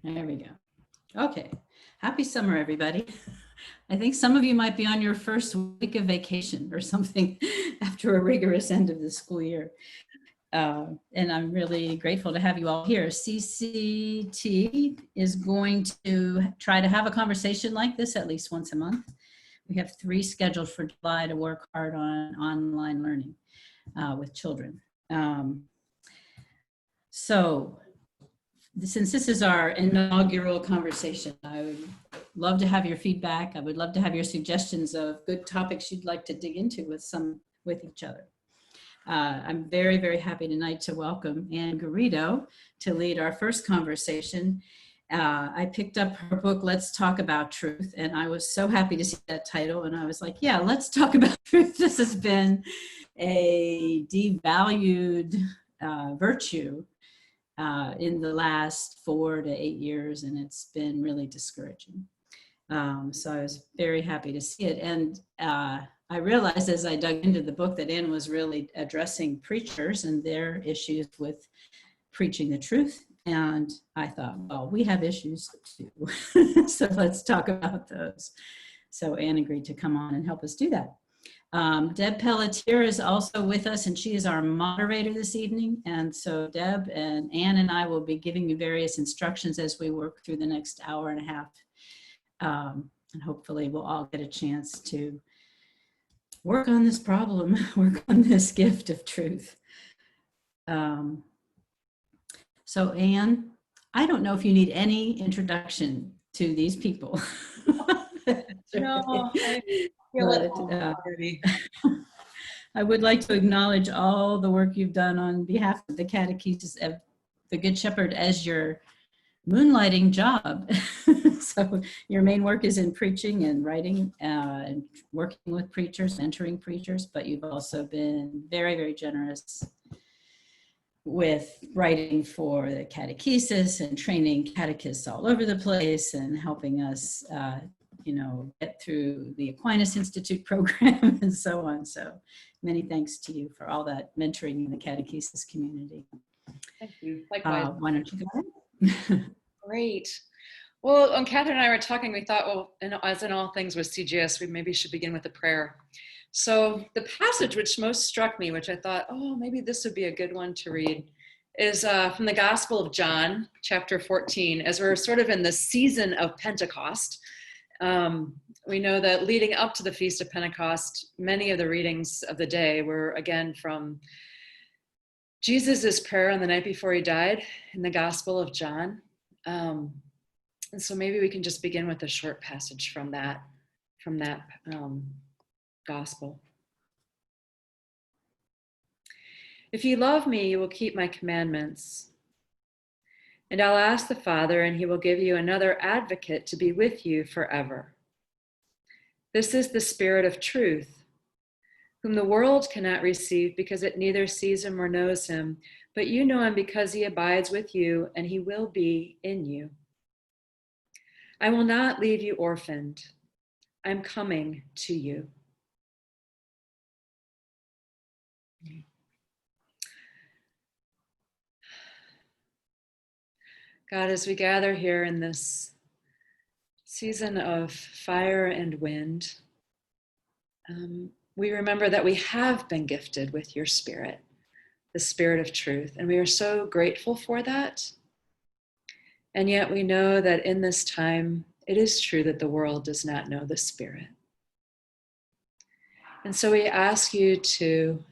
There we go. Okay. Happy summer, everybody. I think some of you might be on your first week of vacation or something after a rigorous end of the school year. And I'm really grateful to have you all here. CCT is going to try to have a conversation like this at least once a month. We have 3 scheduled for July to work hard on online learning with children. So since this is our inaugural conversation, I would love to have your feedback. I would love to have your suggestions of good topics you'd like to dig into with each other. I'm very, very happy tonight to welcome Anne Garrido to lead our first conversation. I picked up her book, Let's Talk About Truth, and I was so happy to see that title. And I was like, yeah, let's talk about truth. This has been a devalued virtue in the last 4 to 8 years, and it's been really discouraging. So I was very happy to see it. And I realized as I dug into the book that Anne was really addressing preachers and their issues with preaching the truth. And I thought, well, we have issues too. So let's talk about those. So Anne agreed to come on and help us do that. Deb Pelletier is also with us, and she is our moderator this evening. And so Deb and Anne and I will be giving you various instructions as we work through the next hour and a half. And hopefully we'll all get a chance to work on this problem, work on this gift of truth. So Anne, I don't know if you need any introduction to these people. No, I feel it already. I would like to acknowledge all the work you've done on behalf of the catechists of the Good Shepherd as your moonlighting job. So your main work is in preaching and writing and working with preachers, mentoring preachers, but you've also been very, very generous with writing for the catechesis and training catechists all over the place and helping us get through the Aquinas Institute program and so on. So many thanks to you for all that mentoring in the catechesis community. Thank you. Likewise. Why don't you go ahead? Great. Well, when Catherine and I were talking, we thought, well, as in all things with CGS, we maybe should begin with a prayer. So the passage which most struck me, which I thought, oh, maybe this would be a good one to read, is from the Gospel of John, chapter 14. As we're sort of in the season of Pentecost, we know that leading up to the Feast of Pentecost, many of the readings of the day were, again, from Jesus' prayer on the night before he died in the Gospel of John. And so maybe we can just begin with a short passage from that Gospel. If you love me, you will keep my commandments. And I'll ask the Father, and he will give you another advocate to be with you forever. This is the Spirit of truth, whom the world cannot receive because it neither sees him or knows him, but you know him because he abides with you, and he will be in you. I will not leave you orphaned. I'm coming to you. God, as we gather here in this season of fire and wind, we remember that we have been gifted with your Spirit, the Spirit of truth, and we are so grateful for that. And yet we know that in this time, it is true that the world does not know the Spirit. And so we ask you to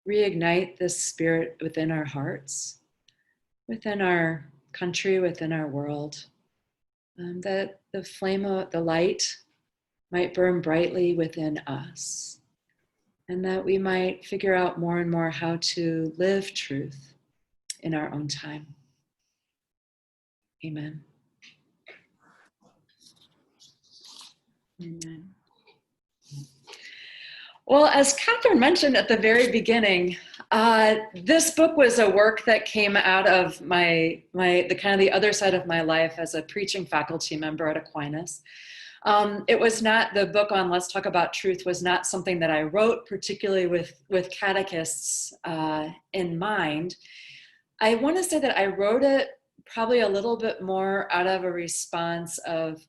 reignite this Spirit within our hearts, within our country, within our world, that the flame of the light might burn brightly within us, and that we might figure out more and more how to live truth in our own time. Amen. Amen. Well, as Catherine mentioned at the very beginning, this book was a work that came out of the other side of my life as a preaching faculty member at Aquinas. It was not, the book on Let's Talk About Truth was not something that I wrote particularly with catechists in mind. I want to say that I wrote it probably a little bit more out of a response of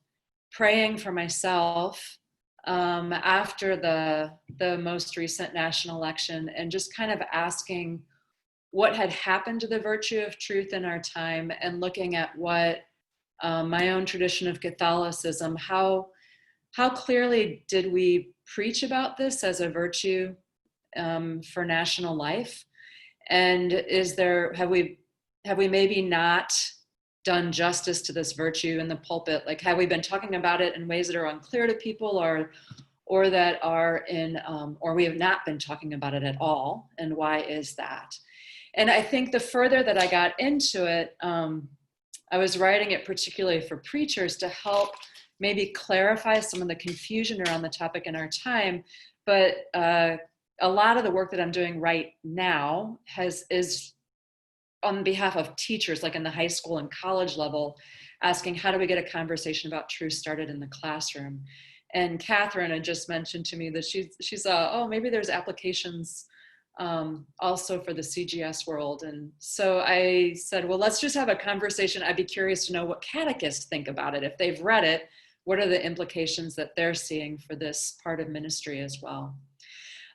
praying for myself after the most recent national election, and just kind of asking what had happened to the virtue of truth in our time, and looking at what my own tradition of Catholicism, how clearly did we preach about this as a virtue for national life? And have we maybe not done justice to this virtue in the pulpit? Like, have we been talking about it in ways that are unclear to people, or that are or we have not been talking about it at all? And why is that? And I think the further that I got into it, I was writing it particularly for preachers to help maybe clarify some of the confusion around the topic in our time. But a lot of the work that I'm doing right now is on behalf of teachers, like in the high school and college level, asking how do we get a conversation about truth started in the classroom? And Catherine had just mentioned to me that she saw, oh, maybe there's applications also for the CGS world. And so I said, well, let's just have a conversation. I'd be curious to know what catechists think about it. If they've read it, what are the implications that they're seeing for this part of ministry as well?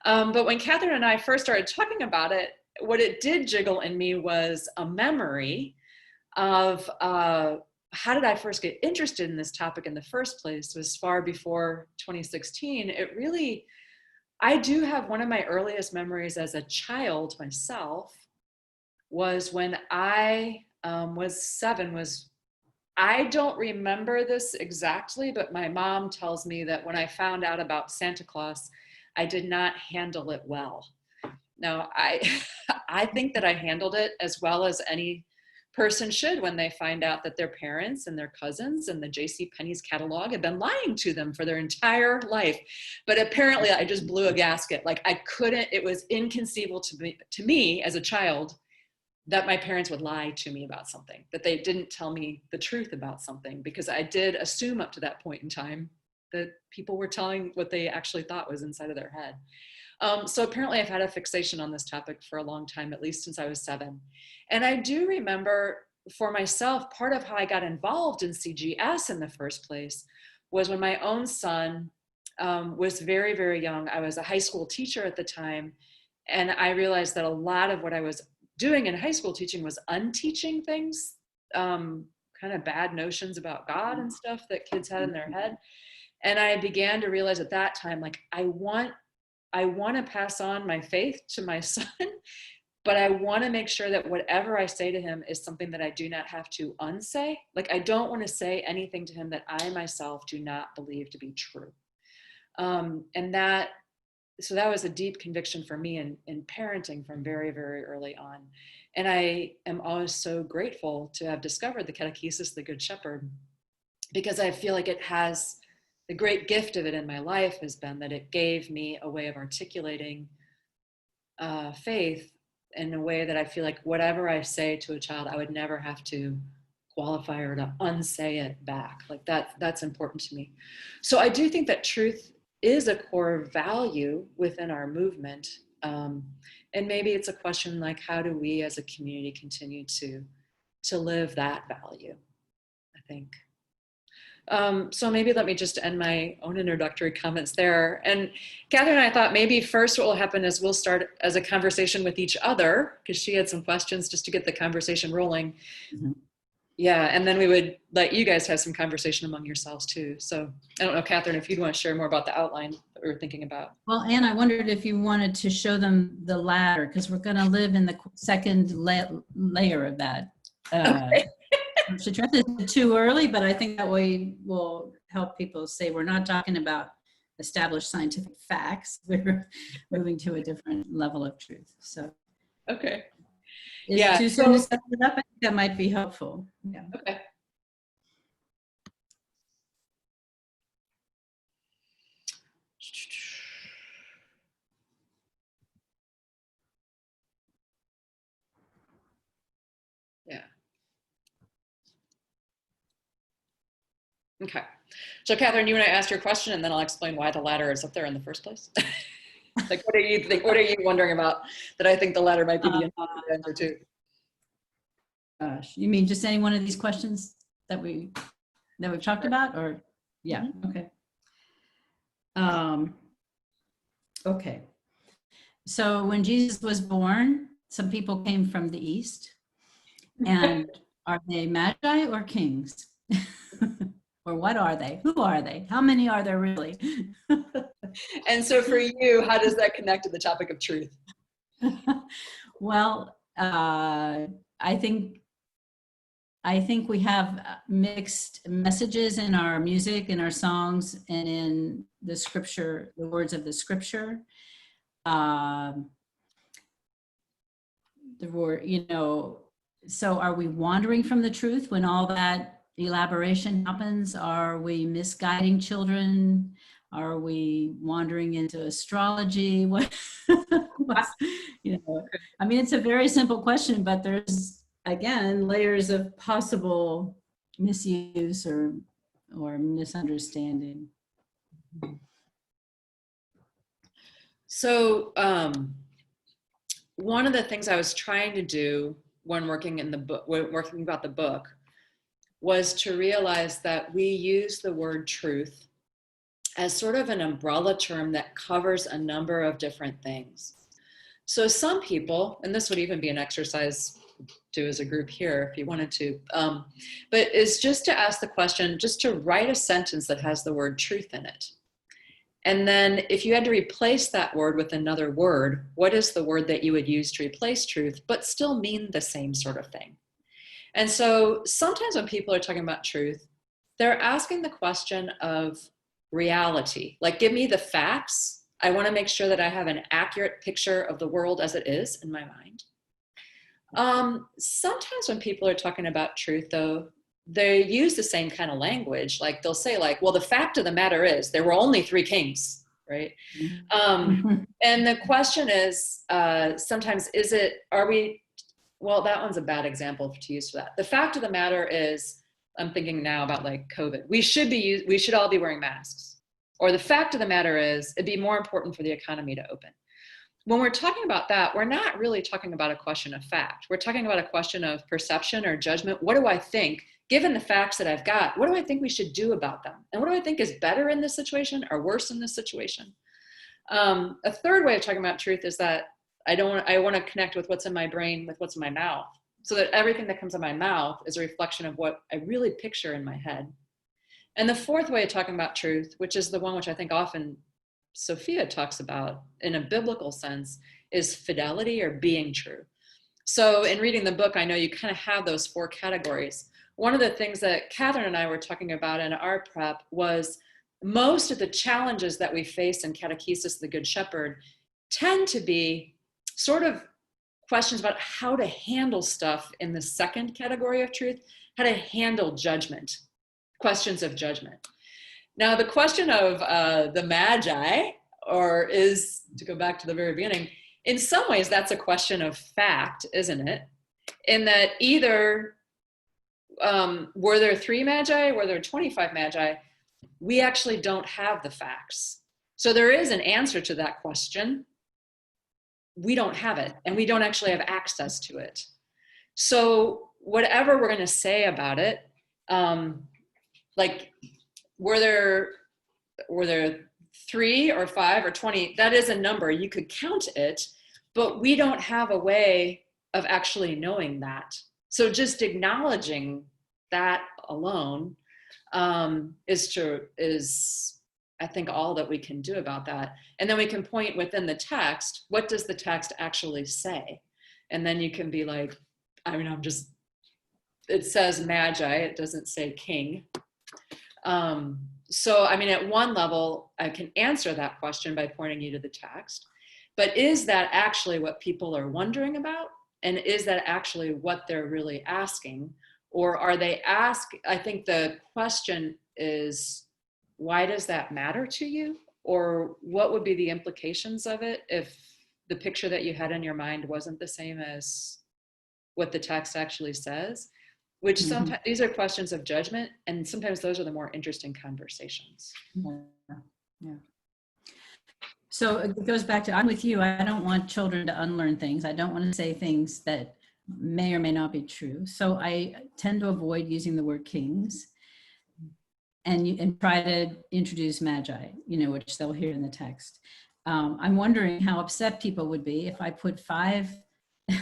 But when Catherine and I first started talking about it, what it did jiggle in me was a memory of how did I first get interested in this topic in the first place. It was far before 2016. I do have one of my earliest memories as a child myself was when I was 7. I don't remember this exactly, but my mom tells me that when I found out about Santa Claus, I did not handle it well. Now, I think that I handled it as well as any person should when they find out that their parents and their cousins and the JCPenney's catalog have been lying to them for their entire life. But apparently I just blew a gasket. Like, I couldn't, it was inconceivable to me as a child that my parents would lie to me about something, that they didn't tell me the truth about something, because I did assume up to that point in time that people were telling what they actually thought was inside of their head. So apparently I've had a fixation on this topic for a long time, at least since I was 7. And I do remember for myself, part of how I got involved in CGS in the first place was when my own son was very, very young. I was a high school teacher at the time. And I realized that a lot of what I was doing in high school teaching was unteaching things, kind of bad notions about God and stuff that kids had in their head. And I began to realize at that time, like, I want to pass on my faith to my son, but I want to make sure that whatever I say to him is something that I do not have to unsay. Like, I don't want to say anything to him that I myself do not believe to be true. So that was a deep conviction for me in parenting from very, very early on. And I am always so grateful to have discovered the catechesis, the Good Shepherd, because I feel like it has, the great gift of it in my life has been that it gave me a way of articulating faith in a way that I feel like whatever I say to a child, I would never have to qualify or to unsay it back. Like, that's important to me. So I do think that truth is a core value within our movement. And maybe it's a question like, how do we as a community continue to live that value, I think. So maybe let me just end my own introductory comments there. And Catherine and I thought maybe first what will happen is we'll start as a conversation with each other, because she had some questions just to get the conversation rolling. Mm-hmm. Yeah, and then we would let you guys have some conversation among yourselves too. So I don't know, Catherine, if you'd want to share more about the outline that we were thinking about. Well, Anne, I wondered if you wanted to show them the ladder, because we're going to live in the second layer of that. Okay. Should try this too early, but I think that way will help people say we're not talking about established scientific facts. We're moving to a different level of truth. So, okay. Is it too soon to set it up? I think that might be helpful. Yeah. Okay. Yeah. Okay. So Catherine, you want to ask your question, and then I'll explain why the ladder is up there in the first place. Like, what are you wondering about that I think the ladder might be the answer to? gosh, you mean just any one of these questions that we've talked about, or yeah, okay. Okay. So when Jesus was born, some people came from the east, and are they magi or kings? Or what are they? Who are they? How many are there really? And so for you, how does that connect to the topic of truth? Well, I think we have mixed messages in our music, in our songs, and in the scripture, the words of the scripture. The word, so are we wandering from the truth when all that elaboration happens? Are we misguiding children? Are we wandering into astrology? I mean, it's a very simple question, but there's, again, layers of possible misuse or misunderstanding. So one of the things I was trying to do when working about the book was to realize that we use the word truth as sort of an umbrella term that covers a number of different things. So some people, and this would even be an exercise to do as a group here if you wanted to, but is just to ask the question, just to write a sentence that has the word truth in it. And then if you had to replace that word with another word, what is the word that you would use to replace truth, but still mean the same sort of thing? And so sometimes when people are talking about truth, they're asking the question of reality. Like, give me the facts. I want to make sure that I have an accurate picture of the world as it is in my mind. Sometimes when people are talking about truth, though, they use the same kind of language. Like they'll say, like, well, the fact of the matter is there were only 3 kings, right? And the question is, sometimes well, that one's a bad example to use for that. The fact of the matter is, I'm thinking now about like COVID. We should all be wearing masks. Or the fact of the matter is, it'd be more important for the economy to open. When we're talking about that, we're not really talking about a question of fact. We're talking about a question of perception or judgment. What do I think? Given the facts that I've got, what do I think we should do about them? And what do I think is better in this situation or worse in this situation? A third way of talking about truth is that I want to connect with what's in my brain with what's in my mouth, so that everything that comes in my mouth is a reflection of what I really picture in my head. And the fourth way of talking about truth, which is the one which I think often Sophia talks about in a biblical sense, is fidelity or being true. So in reading the book, I know you kind of have those 4 categories. One of the things that Catherine and I were talking about in our prep was most of the challenges that we face in Catechesis, the Good Shepherd, tend to be sort of questions about how to handle stuff in the second category of truth, how to handle judgment, questions of judgment. Now, the question of the Magi, or is, to go back to the very beginning, in some ways that's a question of fact, isn't it? In that either were there 3 Magi, were there 25 Magi? We actually don't have the facts. So there is an answer to that question. We don't have it, and we don't actually have access to it. So whatever we're going to say about it, like, were there 3 or 5 or 20? That is a number. You could count it, but we don't have a way of actually knowing that. So just acknowledging that alone is I think all that we can do about that. And then we can point within the text, what does the text actually say? And then you can be like, I mean, it says Magi, it doesn't say king. So, I mean, at one level, I can answer that question by pointing you to the text, but is that actually what people are wondering about? And is that actually what they're really asking? Or are they I think the question is, why does that matter to you? Or what would be the implications of it if the picture that you had in your mind wasn't the same as what the text actually says? Which sometimes, these are questions of judgment, and sometimes those are the more interesting conversations. Yeah. So it goes back to, I'm with you. I don't want children to unlearn things. I don't want to say things that may or may not be true. So I tend to avoid using the word kings and try to introduce magi, which they'll hear in the text. I'm wondering how upset people would be if I put 5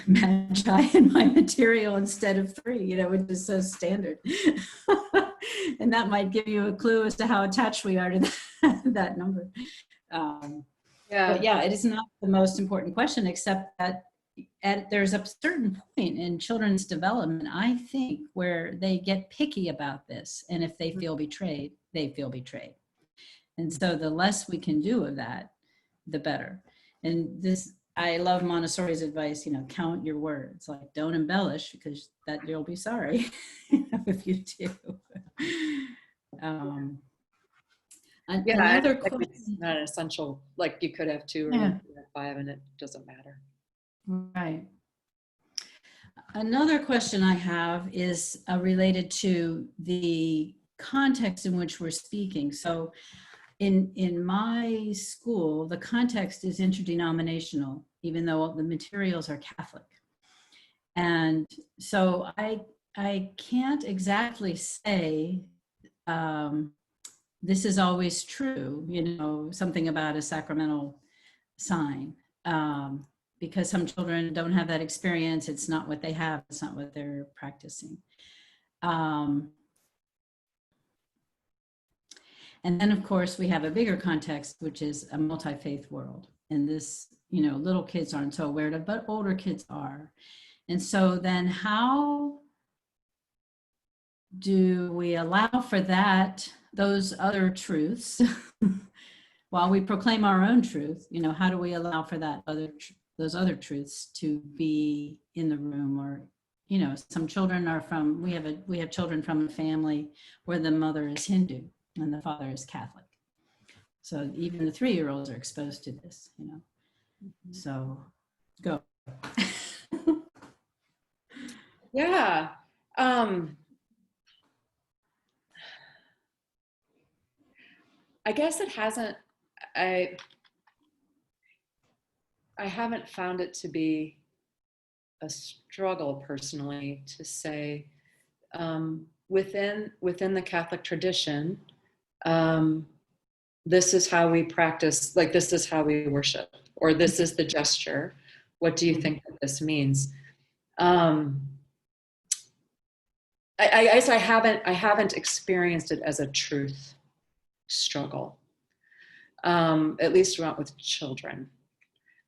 magi in my material instead of 3, which is so standard. And that might give you a clue as to how attached we are to that number. But yeah, it is not the most important question, except that there's a certain point in children's development, I think, where they get picky about this. And if they feel betrayed, they feel betrayed. And so the less we can do of that, the better. And I love Montessori's advice, count your words, like don't embellish, because that you'll be sorry if you do. Another question. It's not an essential, like you could have 2 or Yeah. 5 and it doesn't matter. Right. Another question I have is related to the context in which we're speaking. So in my school, the context is interdenominational, even though the materials are Catholic. And so I can't exactly say this is always true, something about a sacramental sign. Because some children don't have that experience. It's not what they have. It's not what they're practicing. And then, of course, we have a bigger context, which is a multi-faith world. And this, little kids aren't so aware of it, but older kids are. And so then how do we allow for those other truths, while we proclaim our own truth? How do we allow for those other truths to be in the room? Or some children are we have children from a family where the mother is Hindu and the father is Catholic, so even the 3-year-olds are exposed to this. So go. Yeah. I guess it hasn't, I haven't found it to be a struggle personally to say, within the Catholic tradition, this is how we practice, like this is how we worship, or this is the gesture. What do you think that this means? I haven't experienced it as a truth struggle, at least not with children.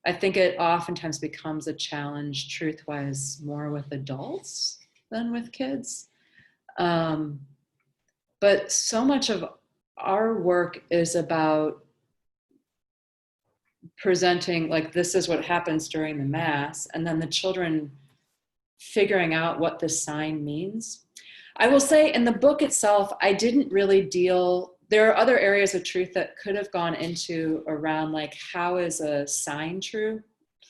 I think it oftentimes becomes a challenge truth-wise more with adults than with kids. But so much of our work is about presenting, like, this is what happens during the Mass, and then the children figuring out what this sign means. I will say in the book itself, I didn't really there are other areas of truth that could have gone into around, like, how is a sign true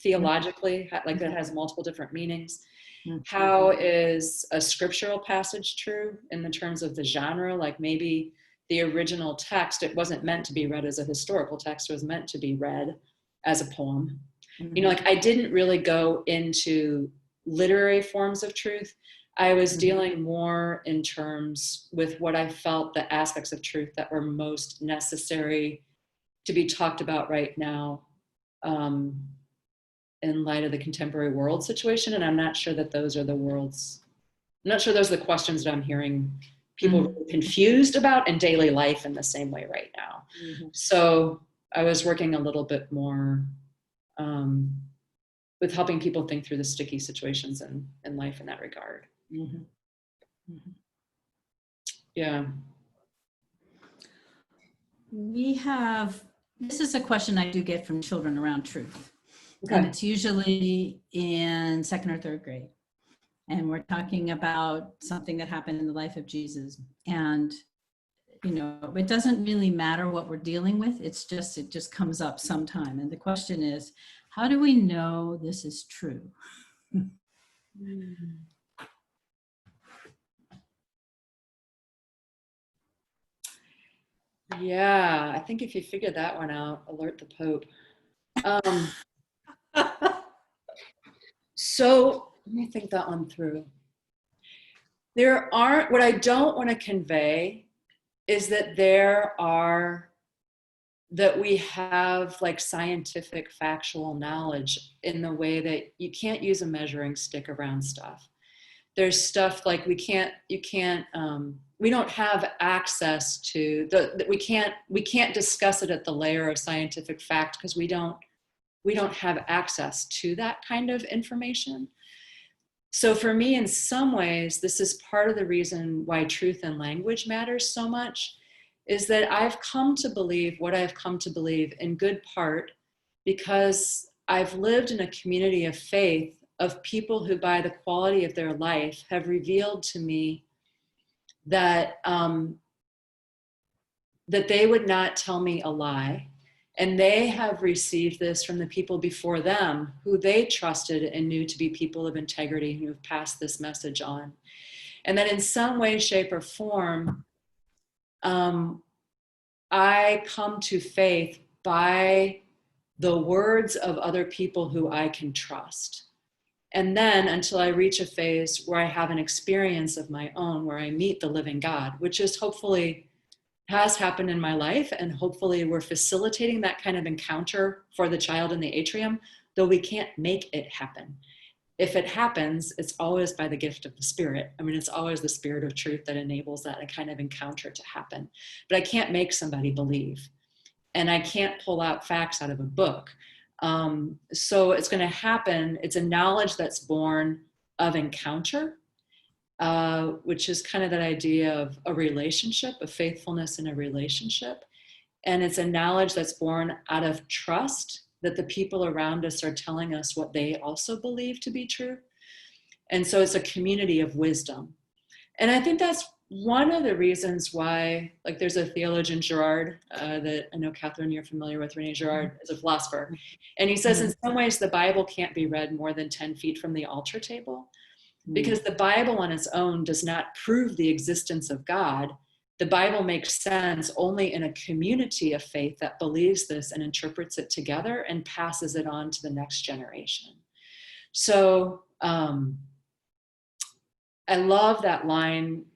theologically, like that has multiple different meanings. How is a scriptural passage true in the terms of the genre? Like maybe the original text, it wasn't meant to be read as a historical text, it was meant to be read as a poem. Like I didn't really go into literary forms of truth. I was dealing more in terms with what I felt the aspects of truth that were most necessary to be talked about right now, in light of the contemporary world situation. And I'm not sure that those are those are the questions that I'm hearing people really confused about in daily life in the same way right now. So I was working a little bit more with helping people think through the sticky situations in life in that regard. Yeah. This is a question I do get from children around truth. Okay. And it's usually in 2nd or 3rd grade. And we're talking about something that happened in the life of Jesus. And, it doesn't really matter what we're dealing with. It just comes up sometime. And the question is, how do we know this is true? Yeah, I think if you figure that one out, alert the Pope. So Let me think that one through. What I don't want to convey is that that we have like scientific factual knowledge in the way that you can't use a measuring stick around stuff. There's stuff like we don't have access to we can't discuss it at the layer of scientific fact because we don't have access to that kind of information. So for me, in some ways, this is part of the reason why truth and language matters so much, is that I've come to believe what I've come to believe in good part because I've lived in a community of faith of people who, by the quality of their life, have revealed to me that that they would not tell me a lie. And they have received this from the people before them who they trusted and knew to be people of integrity who have passed this message on. And that in some way, shape, or form, I come to faith by the words of other people who I can trust. And then until I reach a phase where I have an experience of my own, where I meet the living God, which is hopefully has happened in my life, and hopefully we're facilitating that kind of encounter for the child in the atrium, though we can't make it happen. If it happens, it's always by the gift of the Spirit. I mean, it's always the Spirit of truth that enables that kind of encounter to happen. But I can't make somebody believe, and I can't pull out facts out of a book. So it's going to happen. It's a knowledge that's born of encounter, which is kind of that idea of a relationship, a faithfulness in a relationship. And it's a knowledge that's born out of trust that the people around us are telling us what they also believe to be true. And so it's a community of wisdom. And I think that's one of the reasons why, like there's a theologian, Girard, that I know, Catherine, you're familiar with. René Girard is a philosopher. And he says, in some ways, the Bible can't be read more than 10 feet from the altar table. Because the Bible on its own does not prove the existence of God. The Bible makes sense only in a community of faith that believes this and interprets it together and passes it on to the next generation. So I love that line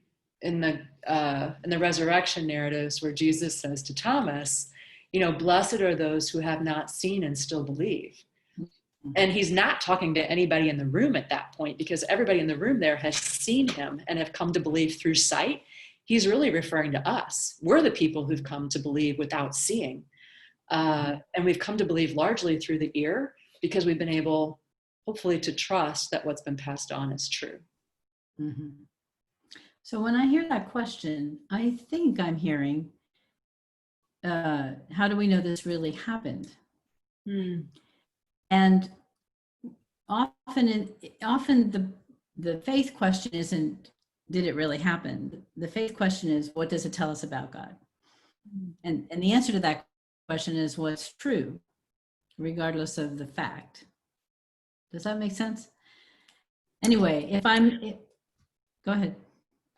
in the resurrection narratives where Jesus says to Thomas, you know, blessed are those who have not seen and still believe. And he's not talking to anybody in the room at that point because everybody in the room there has seen him and have come to believe through sight. He's really referring to us. We're the people who've come to believe without seeing. And we've come to believe largely through the ear because we've been able, hopefully, to trust that what's been passed on is true. Mm-hmm. So when I hear that question, I think I'm hearing, how do we know this really happened? And often the faith question isn't, did it really happen? The faith question is, what does it tell us about God? And the answer to that question is what's true, regardless of the fact. Does that make sense? Anyway, go ahead.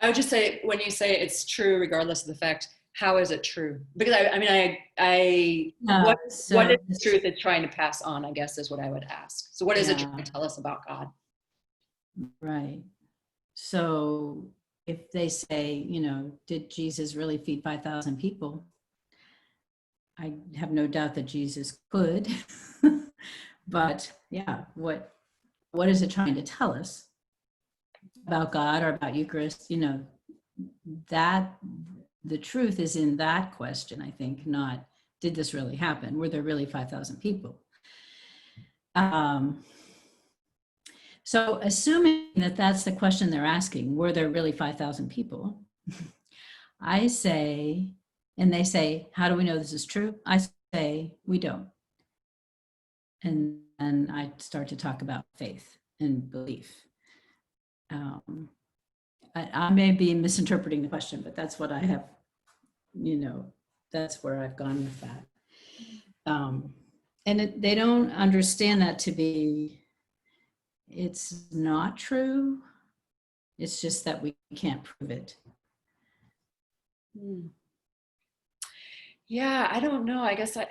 I would just say, when you say it's true regardless of the fact, how is it true? Because what is truth it's trying to pass on, I guess, is what I would ask. So what is it trying to tell us about God? Right. So if they say, you know, did Jesus really feed 5,000 people? I have no doubt that Jesus could. But yeah, what is it trying to tell us about God or about Eucharist? You know, that the truth is in that question, I think, not did this really happen? Were there really 5,000 people? So assuming that that's the question they're asking, were there really 5,000 people? I say, and they say, how do we know this is true? I say, we don't. And I start to talk about faith and belief. I may be misinterpreting the question, but that's what I have, you know, that's where I've gone with that. And they don't understand that to be, it's not true. It's just that we can't prove it. Yeah, I don't know. I guess I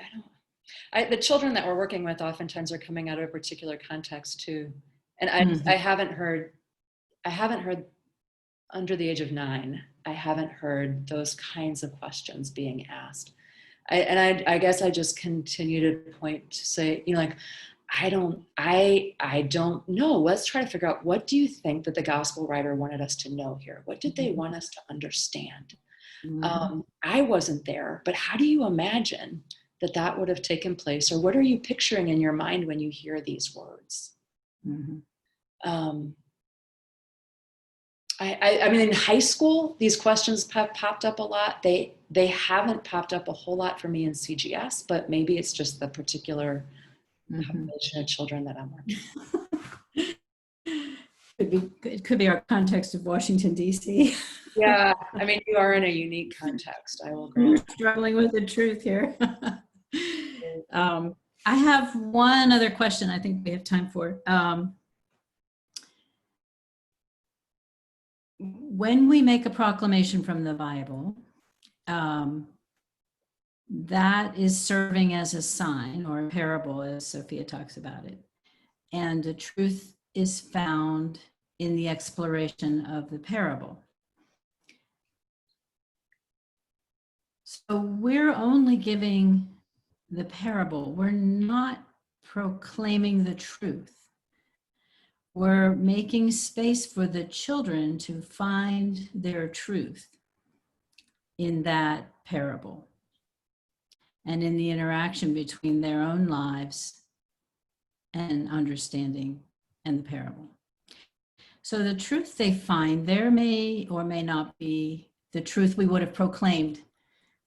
don't. The children that we're working with oftentimes are coming out of a particular context too. And I haven't heard under the age of 9, I haven't heard those kinds of questions being asked. I guess I just continue to point to say, like, I don't know. Let's try to figure out, what do you think that the gospel writer wanted us to know here? What did they want us to understand? I wasn't there, but how do you imagine that would have taken place? Or what are you picturing in your mind when you hear these words? I mean, in high school, these questions have popped up a lot. They haven't popped up a whole lot for me in CGS, but maybe it's just the particular population of children that I'm working with. It could be our context of Washington, D.C. Yeah, I mean, you are in a unique context, I will agree. We're struggling with the truth here. I have one other question I think we have time for. When we make a proclamation from the Bible, that is serving as a sign or a parable, as Sophia talks about it. And the truth is found in the exploration of the parable. So we're only giving the parable. We're not proclaiming the truth. We're making space for the children to find their truth in that parable and in the interaction between their own lives and understanding and the parable. So the truth they find there may or may not be the truth we would have proclaimed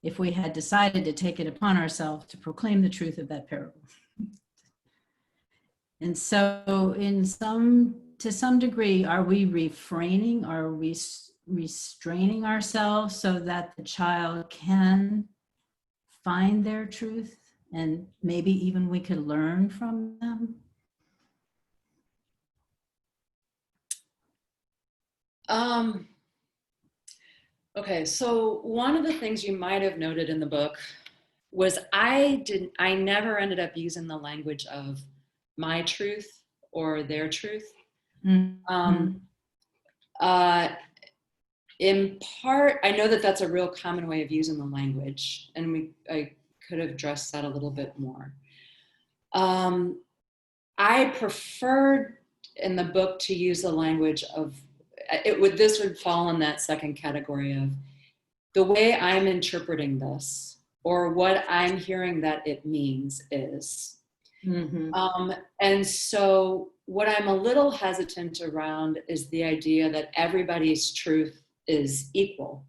if we had decided to take it upon ourselves to proclaim the truth of that parable. And so to some degree, are we refraining, are we restraining ourselves so that the child can find their truth and maybe even we could learn from them? Okay, so one of the things you might have noted in the book was I never ended up using the language of my truth or their truth. In part, I know that that's a real common way of using the language, and I could have addressed that a little bit more. I preferred in the book to use the language of, this would fall in that second category of the way I'm interpreting this, or what I'm hearing that it means is. And so what I'm a little hesitant around is the idea that everybody's truth is equal.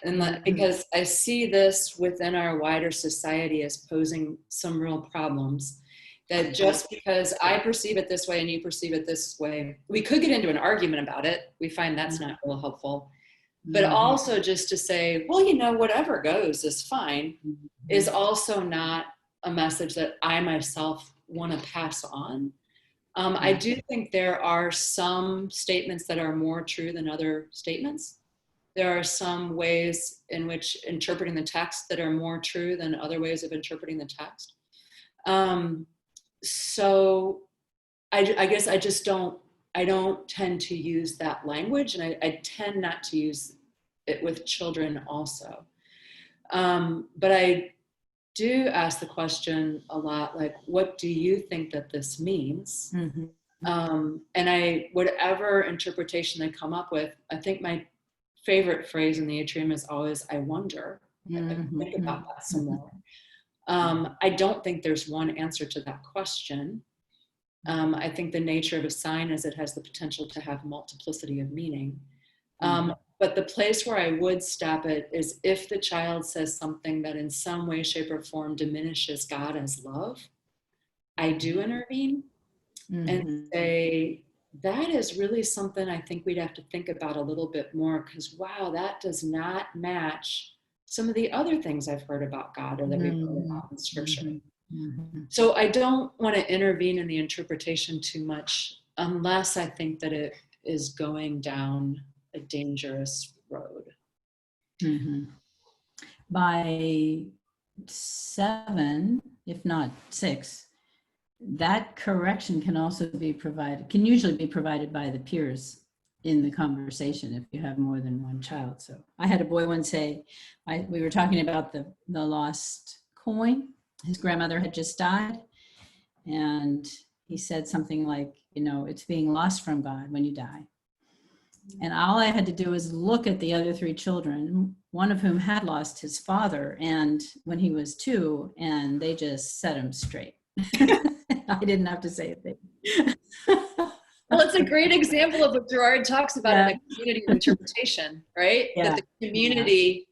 And because I see this within our wider society as posing some real problems, that just because I perceive it this way and you perceive it this way, we could get into an argument about it. We find that's not real helpful. But also just to say, well, whatever goes is fine, is also not a message that I myself want to pass on. I do think there are some statements that are more true than other statements. There are some ways in which interpreting the text that are more true than other ways of interpreting the text. So I guess I don't tend to use that language, and I tend not to use it with children also. But I do ask the question a lot, like, what do you think that this means? And whatever interpretation they come up with, I think my favorite phrase in the atrium is always, I wonder. I think about that some more. I don't think there's one answer to that question. I think the nature of a sign is it has the potential to have multiplicity of meaning. But the place where I would stop it is if the child says something that in some way, shape, or form diminishes God as love, I do intervene and say, that is really something I think we'd have to think about a little bit more, because wow, that does not match some of the other things I've heard about God or that we've heard about in Scripture. So I don't want to intervene in the interpretation too much unless I think that it is going down a dangerous road. By 7, if not 6, that correction can also be provided, can usually be provided by the peers in the conversation if you have more than one child. So I had a boy once say, we were talking about the lost coin. His grandmother had just died. And he said something like, it's being lost from God when you die. And all I had to do was look at the other three children, one of whom had lost his father and when he was 2, and they just set him straight. I didn't have to say a thing. Well, it's a great example of what Gerard talks about in the community of interpretation, right? Yeah. That the community,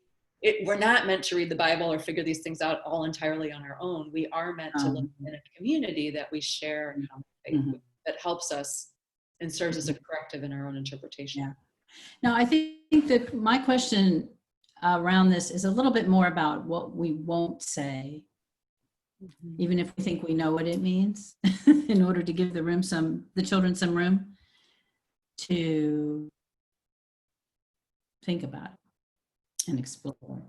we're not meant to read the Bible or figure these things out all entirely on our own. We are meant to live in a community that we share a common faith with, that helps us and serves as a corrective in our own interpretation. Yeah. Now, I think that my question around this is a little bit more about what we won't say, even if we think we know what it means, in order to give the children some room to think about it and explore.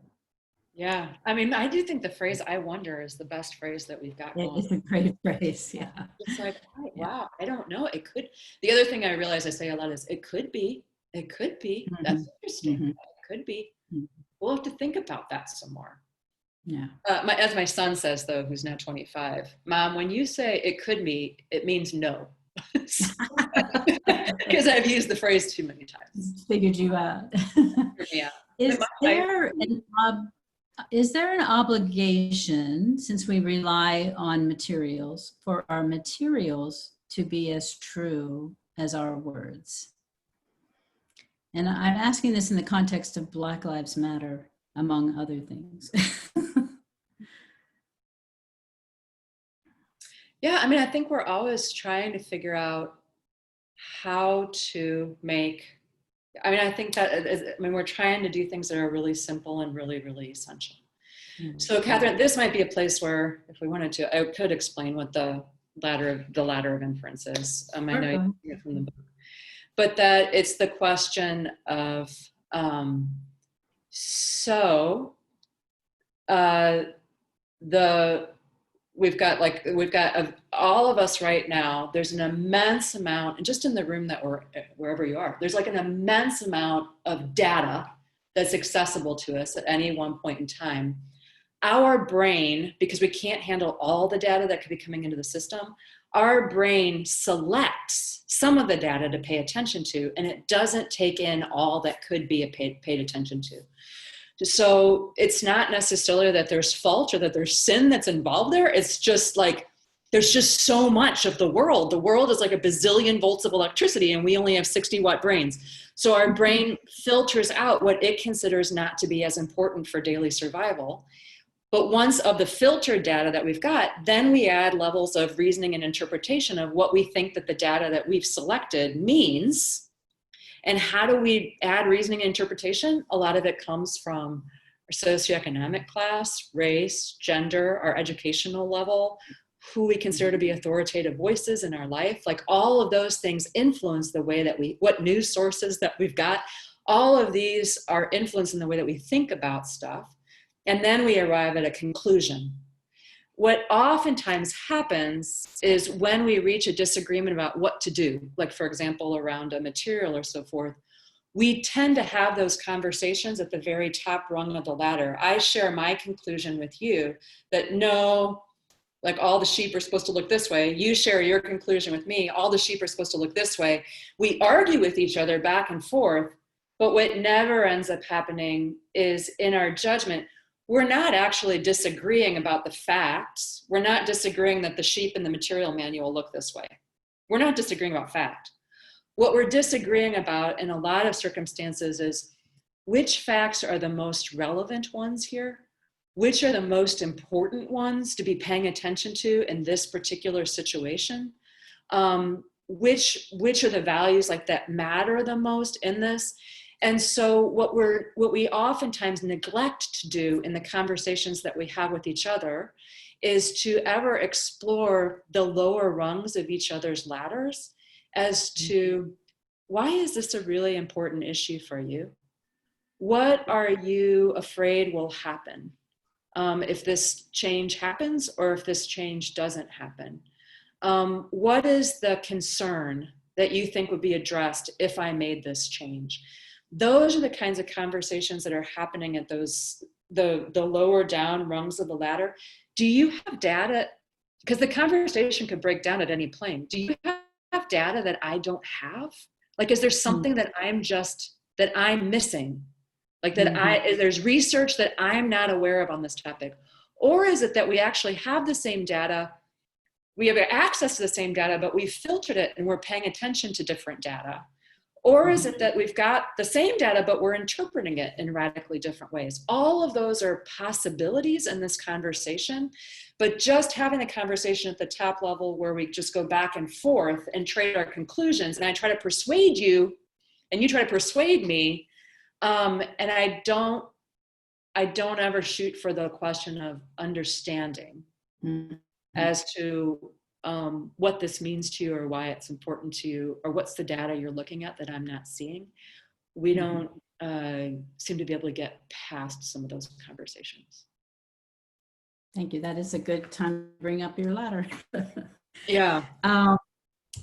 Yeah, I mean, I do think the phrase "I wonder" is the best phrase that we've got going. It's a great phrase, yeah. It's like, wow, I don't know. It could. The other thing I realize I say a lot is, it could be. It could be. That's interesting. It could be. We'll have to think about that some more. Yeah. As my son says, though, who's now 25, Mom, when you say it could be, it means no. Because I've used the phrase too many times. Figured you out. Yeah. Is there an obligation, since we rely on materials, for our materials to be as true as our words? And I'm asking this in the context of Black Lives Matter, among other things. Yeah, I mean, I think we're always trying to figure out how to make, I think that, we're trying to do things that are really simple and really, really essential. So Catherine, this might be a place where, if we wanted to, I could explain what the ladder of inference is. I know you hear from the book, but that it's the question of, we've got all of us right now, there's an immense amount, and just in the room that we're, wherever you are, there's like an immense amount of data that's accessible to us at any one point in time. Our brain, because we can't handle all the data that could be coming into the system, our brain selects some of the data to pay attention to, and it doesn't take in all that could be paid attention to. So it's not necessarily that there's fault or that there's sin that's involved there. It's just like, there's just so much of the world. The world is like a bazillion volts of electricity, and we only have 60-watt brains. So our brain filters out what it considers not to be as important for daily survival. But once of the filtered data that we've got, then we add levels of reasoning and interpretation of what we think that the data that we've selected means. And how do we add reasoning and interpretation? A lot of it comes from our socioeconomic class, race, gender, our educational level, who we consider to be authoritative voices in our life. Like, all of those things influence the way that what news sources that we've got. All of these are influencing the way that we think about stuff. And then we arrive at a conclusion. What oftentimes happens is when we reach a disagreement about what to do, like, for example, around a material or so forth, we tend to have those conversations at the very top rung of the ladder. I share my conclusion with you that no, like, all the sheep are supposed to look this way. You share your conclusion with me, all the sheep are supposed to look this way. We argue with each other back and forth, but what never ends up happening is, in our judgment, we're not actually disagreeing about the facts. We're not disagreeing that the sheep in the material manual look this way. We're not disagreeing about fact. What we're disagreeing about in a lot of circumstances is, which facts are the most relevant ones here? Which are the most important ones to be paying attention to in this particular situation? Which are the values like that matter the most in this? And so what we oftentimes neglect to do in the conversations that we have with each other is to ever explore the lower rungs of each other's ladders as to, why is this a really important issue for you? What are you afraid will happen if this change happens, or if this change doesn't happen? What is the concern that you think would be addressed if I made this change? Those are the kinds of conversations that are happening at the lower down rungs of the ladder. Do you have data? Because the conversation could break down at any plane. Do you have data that I don't have? Like, is there something that I'm missing? Like there's research that I'm not aware of on this topic? Or is it that we actually have the same data, we have access to the same data, but we've filtered it and we're paying attention to different data? Or is it that we've got the same data, but we're interpreting it in radically different ways? All of those are possibilities in this conversation, but just having a conversation at the top level where we just go back and forth and trade our conclusions, and I try to persuade you, and you try to persuade me, and I don't ever shoot for the question of understanding as to what this means to you or why it's important to you, or what's the data you're looking at that I'm not seeing. We don't seem to be able to get past some of those conversations. Thank you. That is a good time to bring up your ladder. Yeah.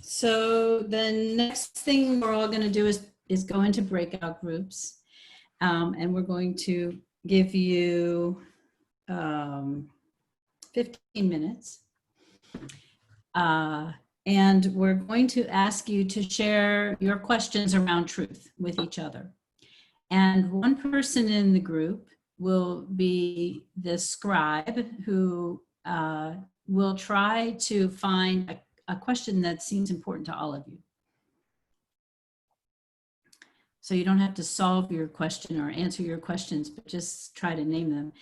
So the next thing we're all going to do is go into breakout groups. And we're going to give you 15 minutes. And we're going to ask you to share your questions around truth with each other. And one person in the group will be the scribe who will try to find a question that seems important to all of you. So you don't have to solve your question or answer your questions, but just try to name them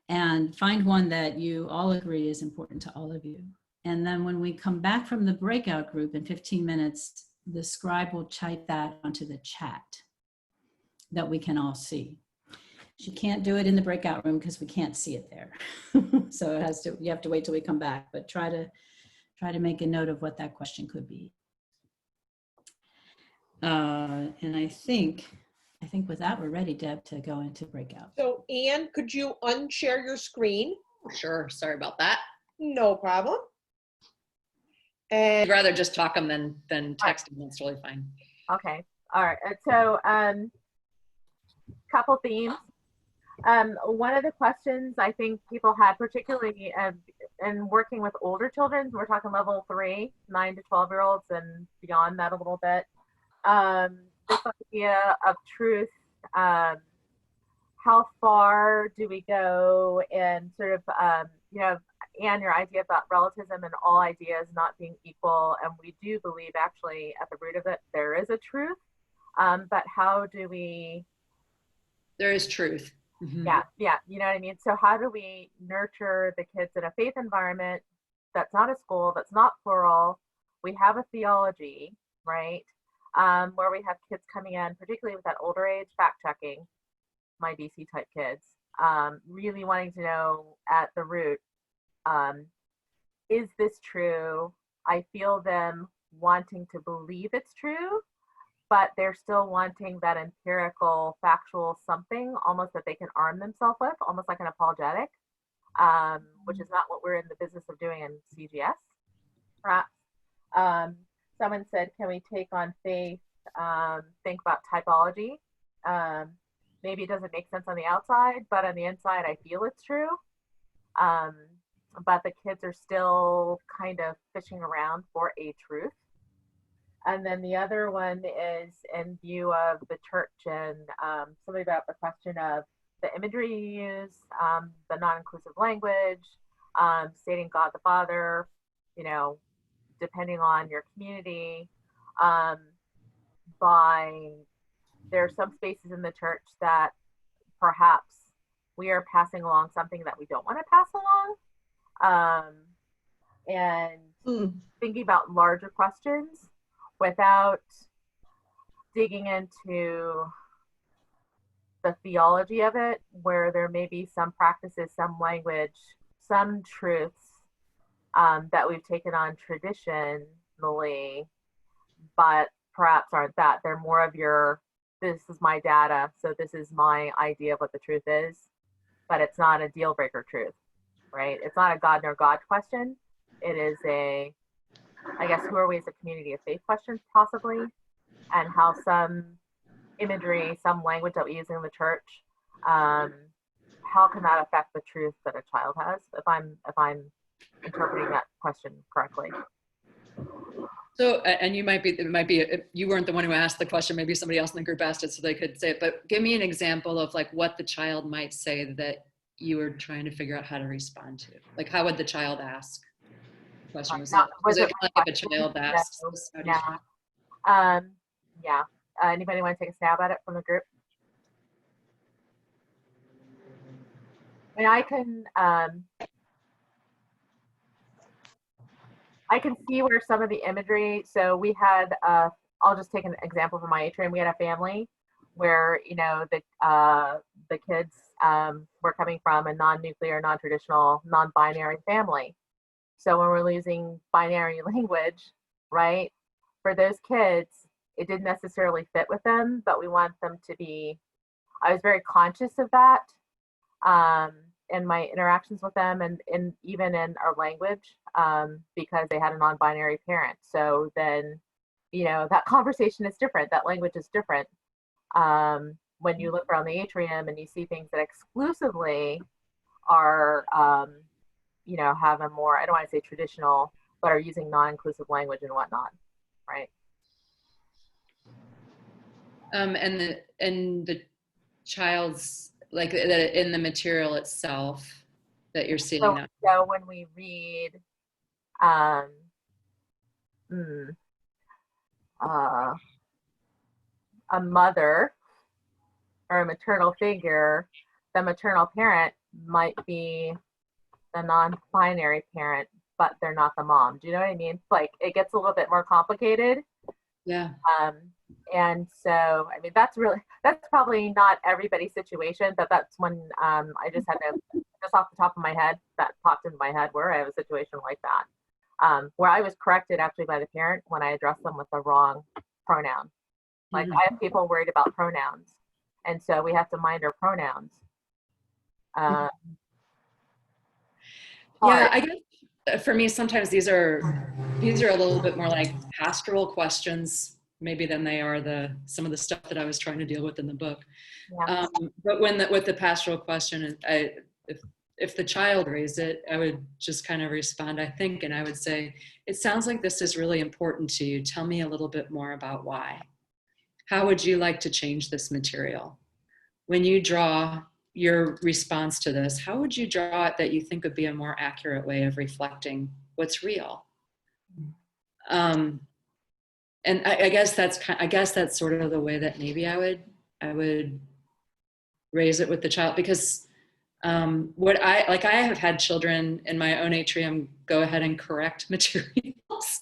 and find one that you all agree is important to all of you. And then when we come back from the breakout group in 15 minutes, the scribe will type that onto the chat that we can all see. She can't do it in the breakout room because we can't see it there. So you have to wait till we come back, but try to make a note of what that question could be. And I think with that, we're ready, Deb, to go into breakout. So Anne, could you unshare your screen? Sure. Sorry about that. No problem. And I'd rather just talk them than text them. That's totally fine. Okay. All right. So couple themes. One of the questions I think people had, particularly in working with older children, we're talking level 3, 9 to 12-year-olds and beyond that a little bit. This idea of truth, how far do we go, and sort of, Anne, your idea about relativism and all ideas not being equal, and we do believe actually at the root of it there is a truth, but how do we? There is truth. Mm-hmm. Yeah, you know what I mean? So how do we nurture the kids in a faith environment that's not a school, that's not plural? We have a theology, right? Where we have kids coming in, particularly with that older age, fact checking, my DC type kids, really wanting to know at the root, is this true? I feel them wanting to believe it's true, but they're still wanting that empirical, factual something almost that they can arm themselves with, almost like an apologetic, which is not what we're in the business of doing in CGS, perhaps. Someone said, can we take on faith, think about typology? Maybe it doesn't make sense on the outside, but on the inside, I feel it's true. But the kids are still kind of fishing around for a truth. And then the other one is in view of the church and somebody about the question of the imagery you use, the non-inclusive language, stating God the Father, depending on your community. There are some spaces in the church that perhaps we are passing along something that we don't want to pass along. And thinking about larger questions without digging into the theology of it, where there may be some practices, some language, some truths that we've taken on traditionally, but perhaps aren't that. They're more of this is my data, so this is my idea of what the truth is, but it's not a deal breaker truth, right? It's not a God nor God question. It is I guess, who are we as a community of faith questions possibly, and how some imagery, some language that we use in the church, how can that affect the truth that a child has, if I'm interpreting that question correctly. So, and you might be, you weren't the one who asked the question, maybe somebody else in the group asked it so they could say it, but give me an example of like what the child might say that you were trying to figure out how to respond to. Like, how would the child ask? The question was it like if a child asks? No. Yeah. Anybody want to take a stab at it from the group? I mean, I can see where some of the imagery, so we had, I'll just take an example from my atrium. We had a family where, you know, the kids were coming from a non-nuclear, non-traditional, non-binary family. So when we're using binary language, right, for those kids, it didn't necessarily fit with them, but we want them to be, I was very conscious of that in my interactions with them and even in our language because they had a non-binary parent. So then, you know, that conversation is different, that language is different. When you look around the atrium and you see things that exclusively are, you know, have a more, I don't want to say traditional, but are using non-inclusive language and whatnot, right? And the child's, like that in the material itself that you're seeing now. So when we read a mother or a maternal figure, the maternal parent might be the non-binary parent, but they're not the mom. Do you know what I mean? Like it gets a little bit more complicated. Yeah. And so, I mean, that's probably not everybody's situation, but that's when I just had to, just off the top of my head, that popped into my head where I have a situation like that, where I was corrected actually by the parent when I addressed them with the wrong pronoun. Like I have people worried about pronouns. And so we have to mind our pronouns. Yeah, I guess for me, sometimes these are a little bit more like pastoral questions, maybe than they are some of the stuff that I was trying to deal with in the book. Yeah. But with the pastoral question, if the child raised it, I would just kind of respond, I think, and I would say, it sounds like this is really important to you. Tell me a little bit more about why. How would you like to change this material? When you draw your response to this, how would you draw it that you think would be a more accurate way of reflecting what's real? And I guess that's sort of the way that maybe I would raise it with the child, because I have had children in my own atrium go ahead and correct materials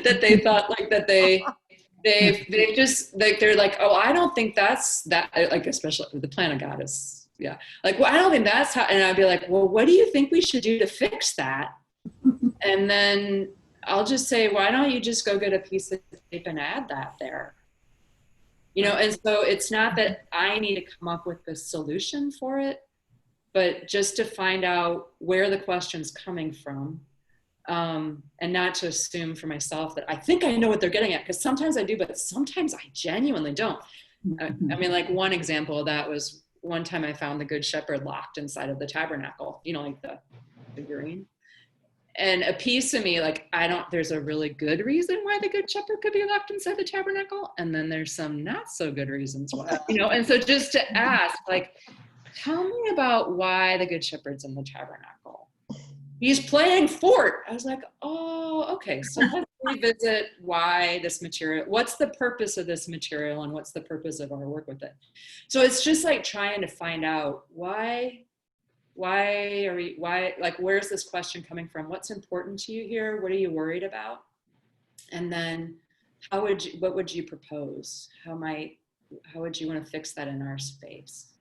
that they thought like that they just like, they're like, oh, I don't think that's that, like, especially the plan of God is, yeah. Like, well, I don't think that's how, and I'd be like, well, what do you think we should do to fix that? And then I'll just say, why don't you just go get a piece of tape and add that there? You know, and so it's not that I need to come up with the solution for it, but just to find out where the question's coming from. And not to assume for myself that I think I know what they're getting at, because sometimes I do, but sometimes I genuinely don't. I mean, like one example of that was one time I found the Good Shepherd locked inside of the tabernacle, you know, like the figurine. And a piece of me, like, there's a really good reason why the Good Shepherd could be locked inside the tabernacle. And then there's some not so good reasons why, you know? And so just to ask, like, tell me about why the Good Shepherd's in the tabernacle. He's playing fort. I was like, oh, okay. So let's revisit why this material, what's the purpose of this material and what's the purpose of our work with it? So it's just like trying to find out why, like, where's this question coming from? What's important to you here? What are you worried about? And then what would you propose? How would you want to fix that in our space?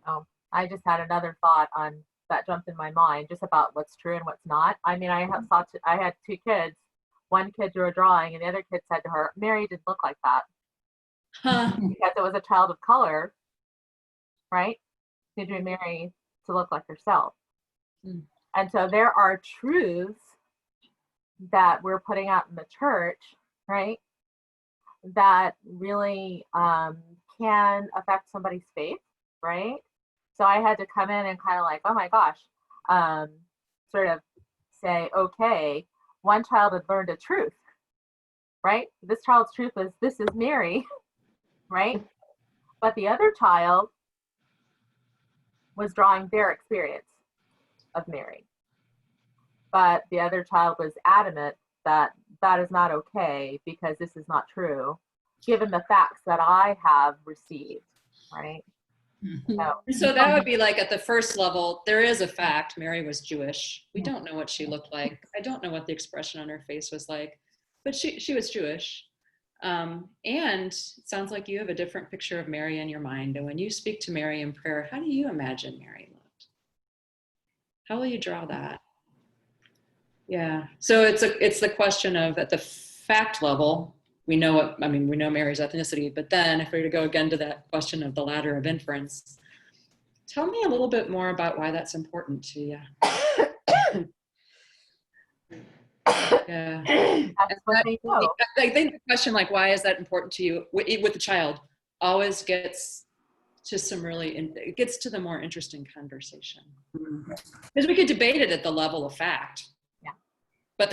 Oh, I just had another thought on that jumped in my mind just about what's true and what's not. I mean, I had two kids. One kid drew a drawing and the other kid said to her, Mary didn't look like that. Huh. Because it was a child of color, right? She drew Mary to look like herself. And so there are truths that we're putting out in the church, right, that really can affect somebody's faith, right? So I had to come in and kind of like, oh my gosh, sort of say, okay, one child had learned a truth, right? This child's truth was, this is Mary, right? But the other child was drawing their experience of Mary. But the other child was adamant that that is not okay because this is not true, given the facts that I have received, right? So that would be like at the first level, there is a fact, Mary was Jewish. We don't know what she looked like. I don't know what the expression on her face was like, but she was Jewish. And it sounds like you have a different picture of Mary in your mind. And when you speak to Mary in prayer, how do you imagine Mary looked? How will you draw that? Yeah. So it's the question of, at the fact level, we know Mary's ethnicity, but then if we were to go again to that question of the ladder of inference, tell me a little bit more about why that's important to you. Yeah. I think the question, like, why is that important to you with the child, always gets to it gets to the more interesting conversation. Because we could debate it at the level of fact. Yeah. But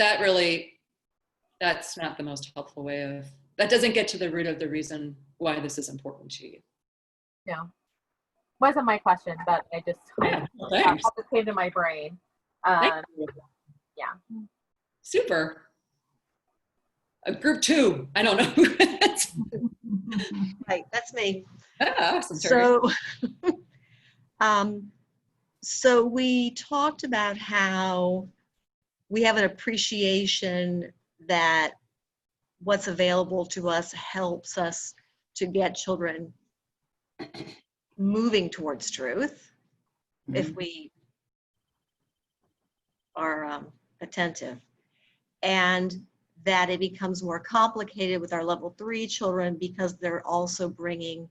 that's not the most helpful way that doesn't get to the root of the reason why this is important to you. Yeah. Wasn't my question, but I just Thanks. it came to my brain. Thank you. Yeah. Super. Group 2. I don't know. Right, that's me. Awesome, Terry. So we talked about how we have an appreciation that what's available to us helps us to get children moving towards truth if we are attentive, and that it becomes more complicated with our level 3 children because they're also bringing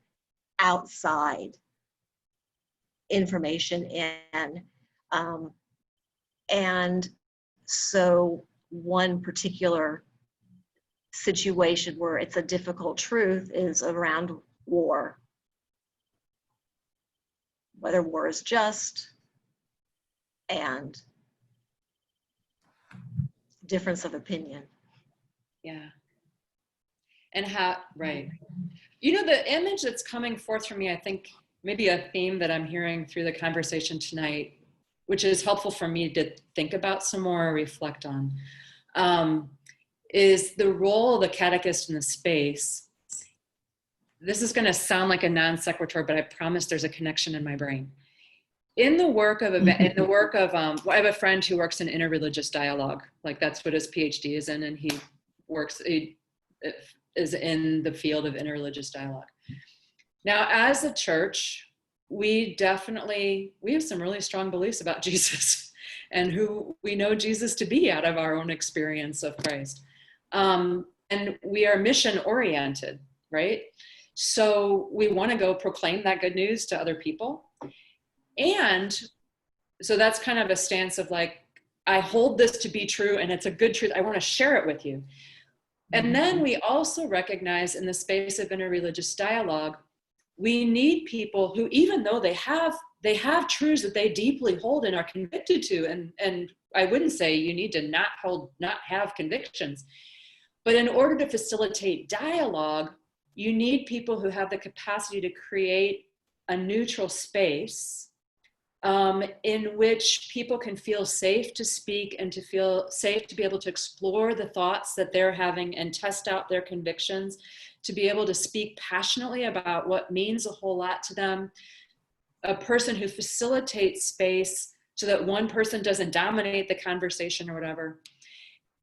outside information in. And so one particular situation where it's a difficult truth is around war, whether war is just, and difference of opinion. Yeah. And right. You know, the image that's coming forth for me, I think maybe a theme that I'm hearing through the conversation tonight, which is helpful for me to think about some more, reflect on, is the role of the catechist in the space. This is going to sound like a non sequitur, but I promise there's a connection in my brain. In the work of, I have a friend who works in interreligious dialogue, like that's what his PhD is in, and he is in the field of interreligious dialogue. Now, as a church, we have some really strong beliefs about Jesus and who we know Jesus to be out of our own experience of Christ. And we are mission oriented, right? So we want to go proclaim that good news to other people. And so that's kind of a stance of like, I hold this to be true and it's a good truth. I want to share it with you. And then we also recognize in the space of interreligious dialogue, we need people who, even though they have truths that they deeply hold and are convicted to, and I wouldn't say you need to not have convictions, but in order to facilitate dialogue, you need people who have the capacity to create a neutral space in which people can feel safe to speak and to feel safe to be able to explore the thoughts that they're having and test out their convictions, to be able to speak passionately about what means a whole lot to them. A person who facilitates space so that one person doesn't dominate the conversation or whatever.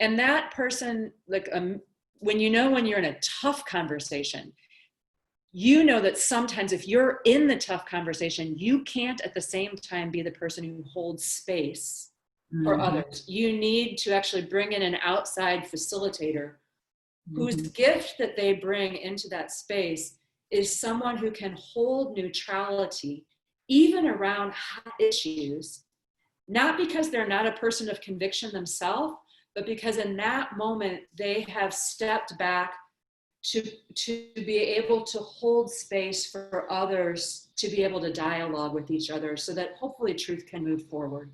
And that person, like when you're in a tough conversation, you know that sometimes if you're in the tough conversation, you can't at the same time be the person who holds space for others. You need to actually bring in an outside facilitator whose gift that they bring into that space is someone who can hold neutrality even around hot issues, not because they're not a person of conviction themselves, but because in that moment they have stepped back to be able to hold space for others to be able to dialogue with each other so that hopefully truth can move forward.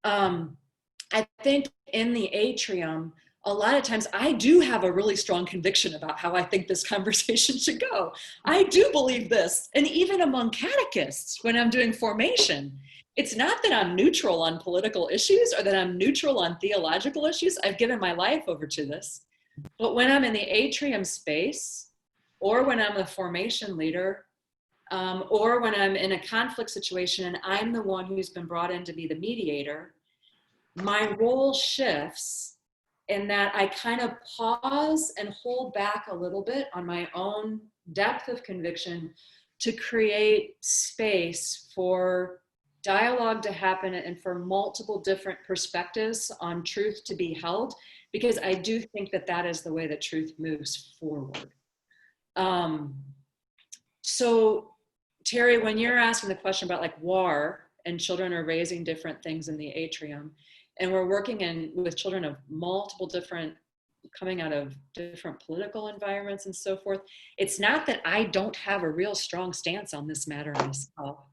I think in the atrium, a lot of times I do have a really strong conviction about how I think this conversation should go. I do believe this. And even among catechists, when I'm doing formation, it's not that I'm neutral on political issues or that I'm neutral on theological issues. I've given my life over to this. But when I'm in the atrium space, or when I'm a formation leader, or when I'm in a conflict situation and I'm the one who's been brought in to be the mediator, my role shifts in that I kind of pause and hold back a little bit on my own depth of conviction to create space for dialogue to happen and for multiple different perspectives on truth to be held, because I do think that that is the way that truth moves forward. So Terry, when you're asking the question about like war and children are raising different things in the atrium, and we're working with children of multiple different, coming out of different political environments and so forth, it's not that I don't have a real strong stance on this matter myself.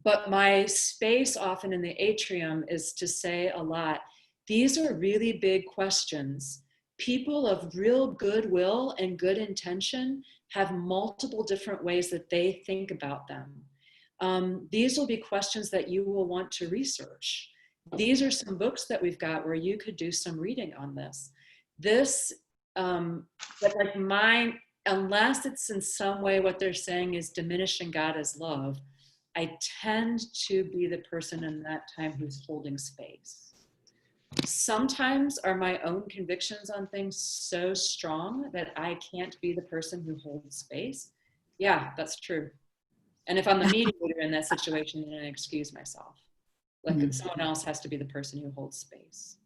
But my space often in the atrium is to say a lot, these are really big questions. People of real goodwill and good intention have multiple different ways that they think about them. These will be questions that you will want to research. These are some books that we've got where you could do some reading on this. But like mine, unless it's in some way what they're saying is diminishing God as love, I tend to be the person in that time who's holding space. Sometimes are my own convictions on things so strong that I can't be the person who holds space. Yeah, that's true. And if I'm the mediator in that situation, then I excuse myself. Like someone else has to be the person who holds space.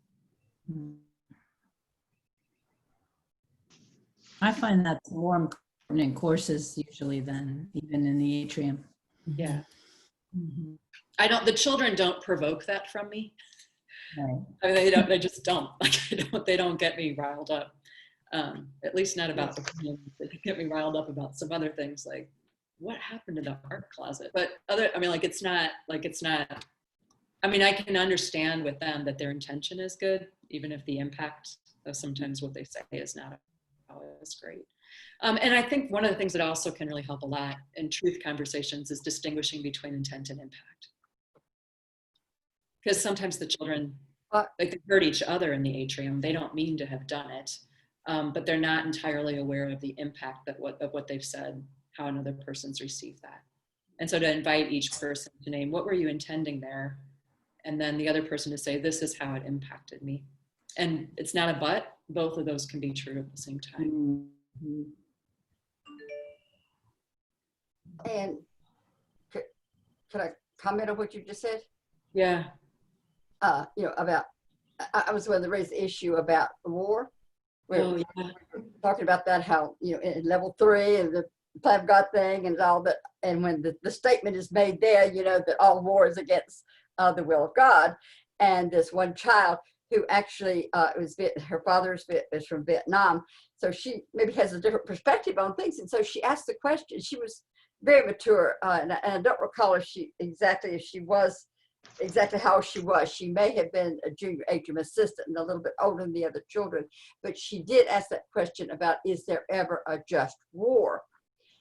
I find that's more important in courses usually than even in the atrium. Yeah. Mm-hmm. The children don't provoke that from me. Right. I mean, they just don't. Like, they don't get me riled up. At least not about opinions. They get me riled up about some other things, like what happened to the art closet. But it's not, I mean, I can understand with them that their intention is good, even if the impact of sometimes what they say is not always great. And I think one of the things that also can really help a lot in truth conversations is distinguishing between intent and impact. Because sometimes the children, they hurt each other in the atrium. They don't mean to have done it, but they're not entirely aware of the impact of what they've said, how another person's received that. And so to invite each person to name, what were you intending there? And then the other person to say, this is how it impacted me. And it's not a but, both of those can be true at the same time. Mm-hmm. And could I comment on what you just said? Yeah. About, I was one that raised the issue about war. We're talking about that, how, in level 3 and the plan of God thing and all that. And when the statement is made there, that all war is against the will of God. And this one child who actually her father is from Vietnam. So she maybe has a different perspective on things. And so she asked the question. She was very mature. And I don't recall if she was exactly how she was. She may have been a junior atrium assistant and a little bit older than the other children. But she did ask that question about, is there ever a just war?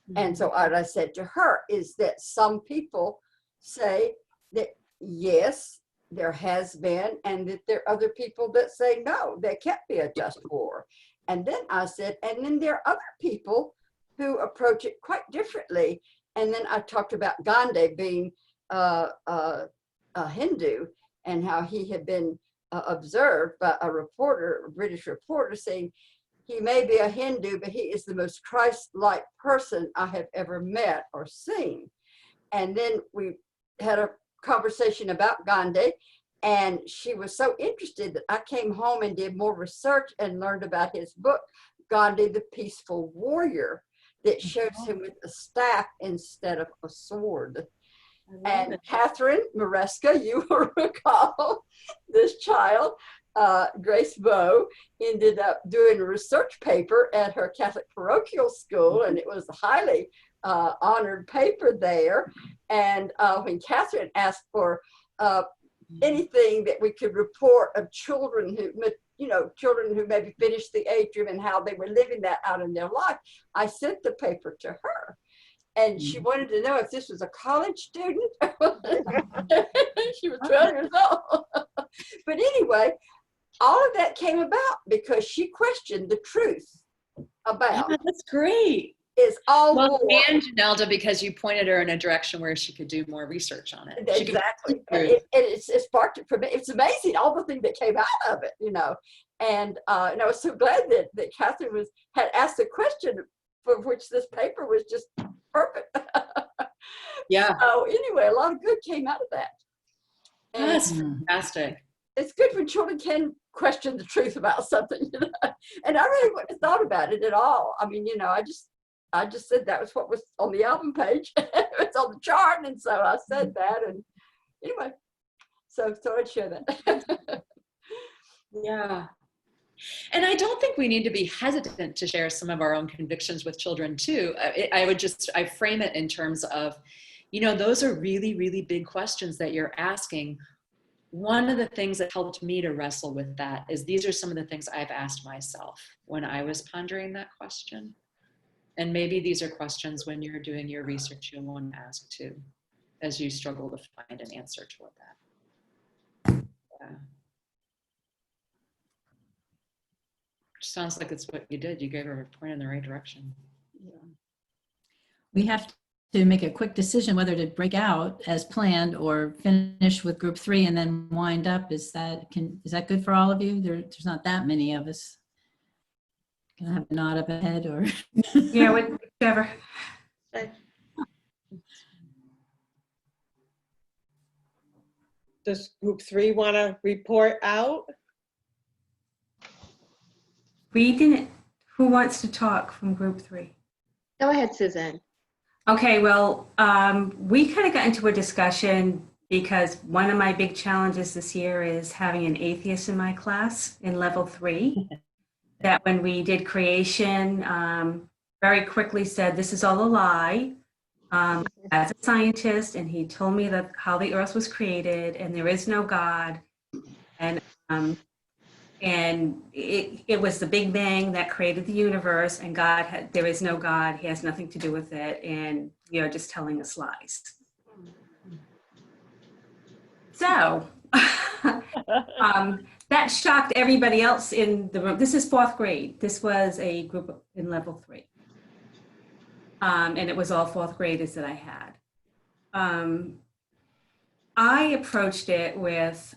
Mm-hmm. And so what I said to her is that some people say that, yes, there has been, and that there are other people that say, no, there can't be a just war. And then I said, and then there are other people who approach it quite differently. And then I talked about Gandhi being a Hindu and how he had been observed by a British reporter, saying, he may be a Hindu, but he is the most Christ-like person I have ever met or seen. And then we had a conversation about Gandhi, and she was so interested that I came home and did more research and learned about his book, Gandhi the Peaceful Warrior, that shows him with a staff instead of a sword. And Catherine Maresca, you will recall this child Grace Bowe ended up doing a research paper at her Catholic parochial school, and it was a highly honored paper there. And when Catherine asked for anything that we could report of children who, children who maybe finished the atrium and how they were living that out in their life, I sent the paper to her. And she wanted to know if this was a college student. She was 12 years old. But anyway, all of that came about because she questioned the truth about That's great. is all Well, war. and Janelda, because you pointed her in a direction where she could do more research on it. She could- Exactly. It sparked it for me. It's amazing all the things that came out of it, And I was so glad that Catherine had asked the question for which this paper was just perfect. Yeah, So anyway, a lot of good came out of that. And that's fantastic. it's good when children can question the truth about something, And I really wouldn't have thought about it at all. I mean, I just said that was what was on the album page. It's on the chart, and so I said that. And anyway, so I'd share that. Yeah. And I don't think we need to be hesitant to share some of our own convictions with children too. I frame it in terms of, those are really, really big questions that you're asking. One of the things that helped me to wrestle with that is these are some of the things I've asked myself when I was pondering that question. And maybe these are questions when you're doing your research you'll want to ask too, as you struggle to find an answer toward that. Yeah. Sounds like it's what you did. You gave her a point in the right direction. We have to make a quick decision whether to break out as planned or finish with group 3 and then wind up. Is that good for all of you? There's not that many of us. Can I have a nod up ahead or? Yeah, whichever. Does group 3 want to report out? We didn't. Who wants to talk from group 3? Go ahead, Suzanne. Okay, well, we kind of got into a discussion because one of my big challenges this year is having an atheist in my class in level 3. That when we did creation, very quickly said, this is all a lie. As a scientist, and he told me that how the earth was created and there is no God. And it was the Big Bang that created the universe, and there is no God. He has nothing to do with it, and you're just telling us lies. So that shocked everybody else in the room. This is 4th grade. This was a group in level 3. And it was all 4th graders that I had. I approached it with,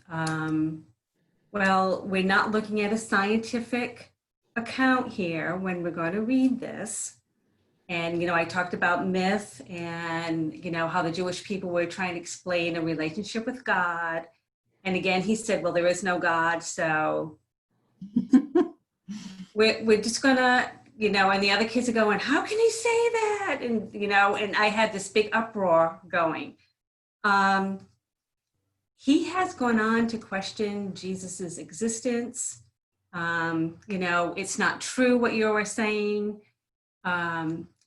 well, we're not looking at a scientific account here when we're going to read this. And, I talked about myth and, how the Jewish people were trying to explain a relationship with God. And again, he said, well, there is no God. So we're just going to, and the other kids are going, how can he say that? And, and I had this big uproar going. He has gone on to question Jesus's existence. It's not true what you were saying.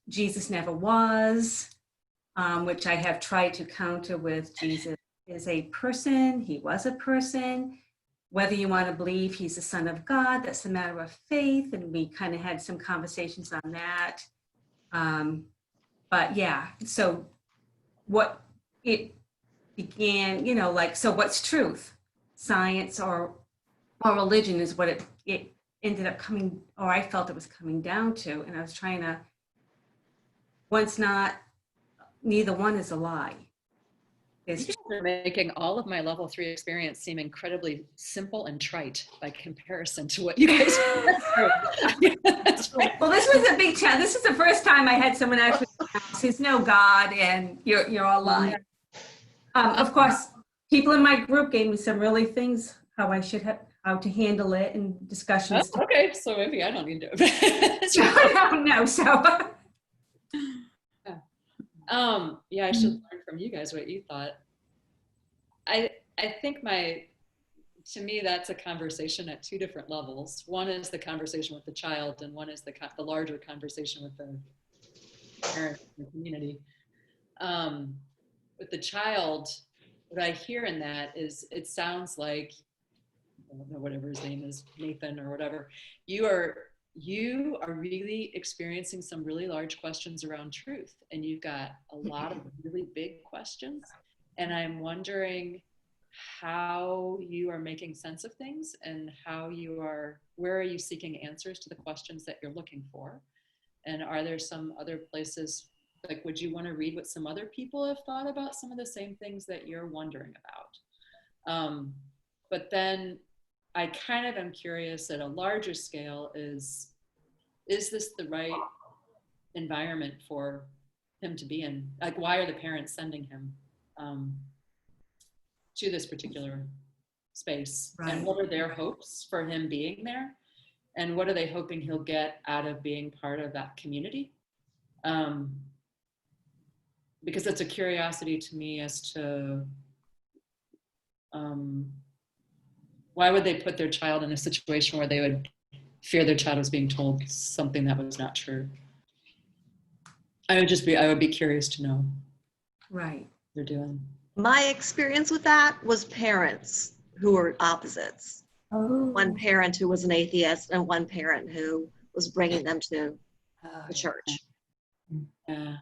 Jesus never was, which I have tried to counter with Jesus is a person. He was a person. Whether you want to believe he's the Son of God, that's a matter of faith. And we kind of had some conversations on that. But yeah, so what it began, so what's truth? Science or religion is what it ended up coming, or I felt it was coming down to. And I was trying to, neither one is a lie. You're making all of my level 3 experience seem incredibly simple and trite by comparison to what you guys Well, this was a big challenge. This is the first time I had someone actually says no God and you're all lying. Of course, people in my group gave me some really things how to handle it and discussions. Oh, okay, so maybe I don't need to. No, so. Yeah, I should learn from you guys what you thought. I think to me, that's a conversation at two different levels. One is the conversation with the child, and one is the larger conversation with the parents and the community. With the child, what I hear in that is, it sounds like, I don't know, whatever his name is, Nathan or whatever, you are really experiencing some really large questions around truth, and you've got a lot of really big questions, and I'm wondering how you are making sense of things, and where are you seeking answers to the questions that you're looking for, and are there some other places, like, would you want to read what some other people have thought about some of the same things that you're wondering about? But then I kind of am curious at a larger scale, is this the right environment for him to be in? Like, why are the parents sending him to this particular space? Right. And what are their hopes for him being there? And what are they hoping he'll get out of being part of that community? Because it's a curiosity to me as to why would they put their child in a situation where they would fear their child was being told something that was not true? I would be curious to know Right. what they're doing. My experience with that was parents who were opposites. One parent who was an atheist and one parent who was bringing them to the church. Yeah.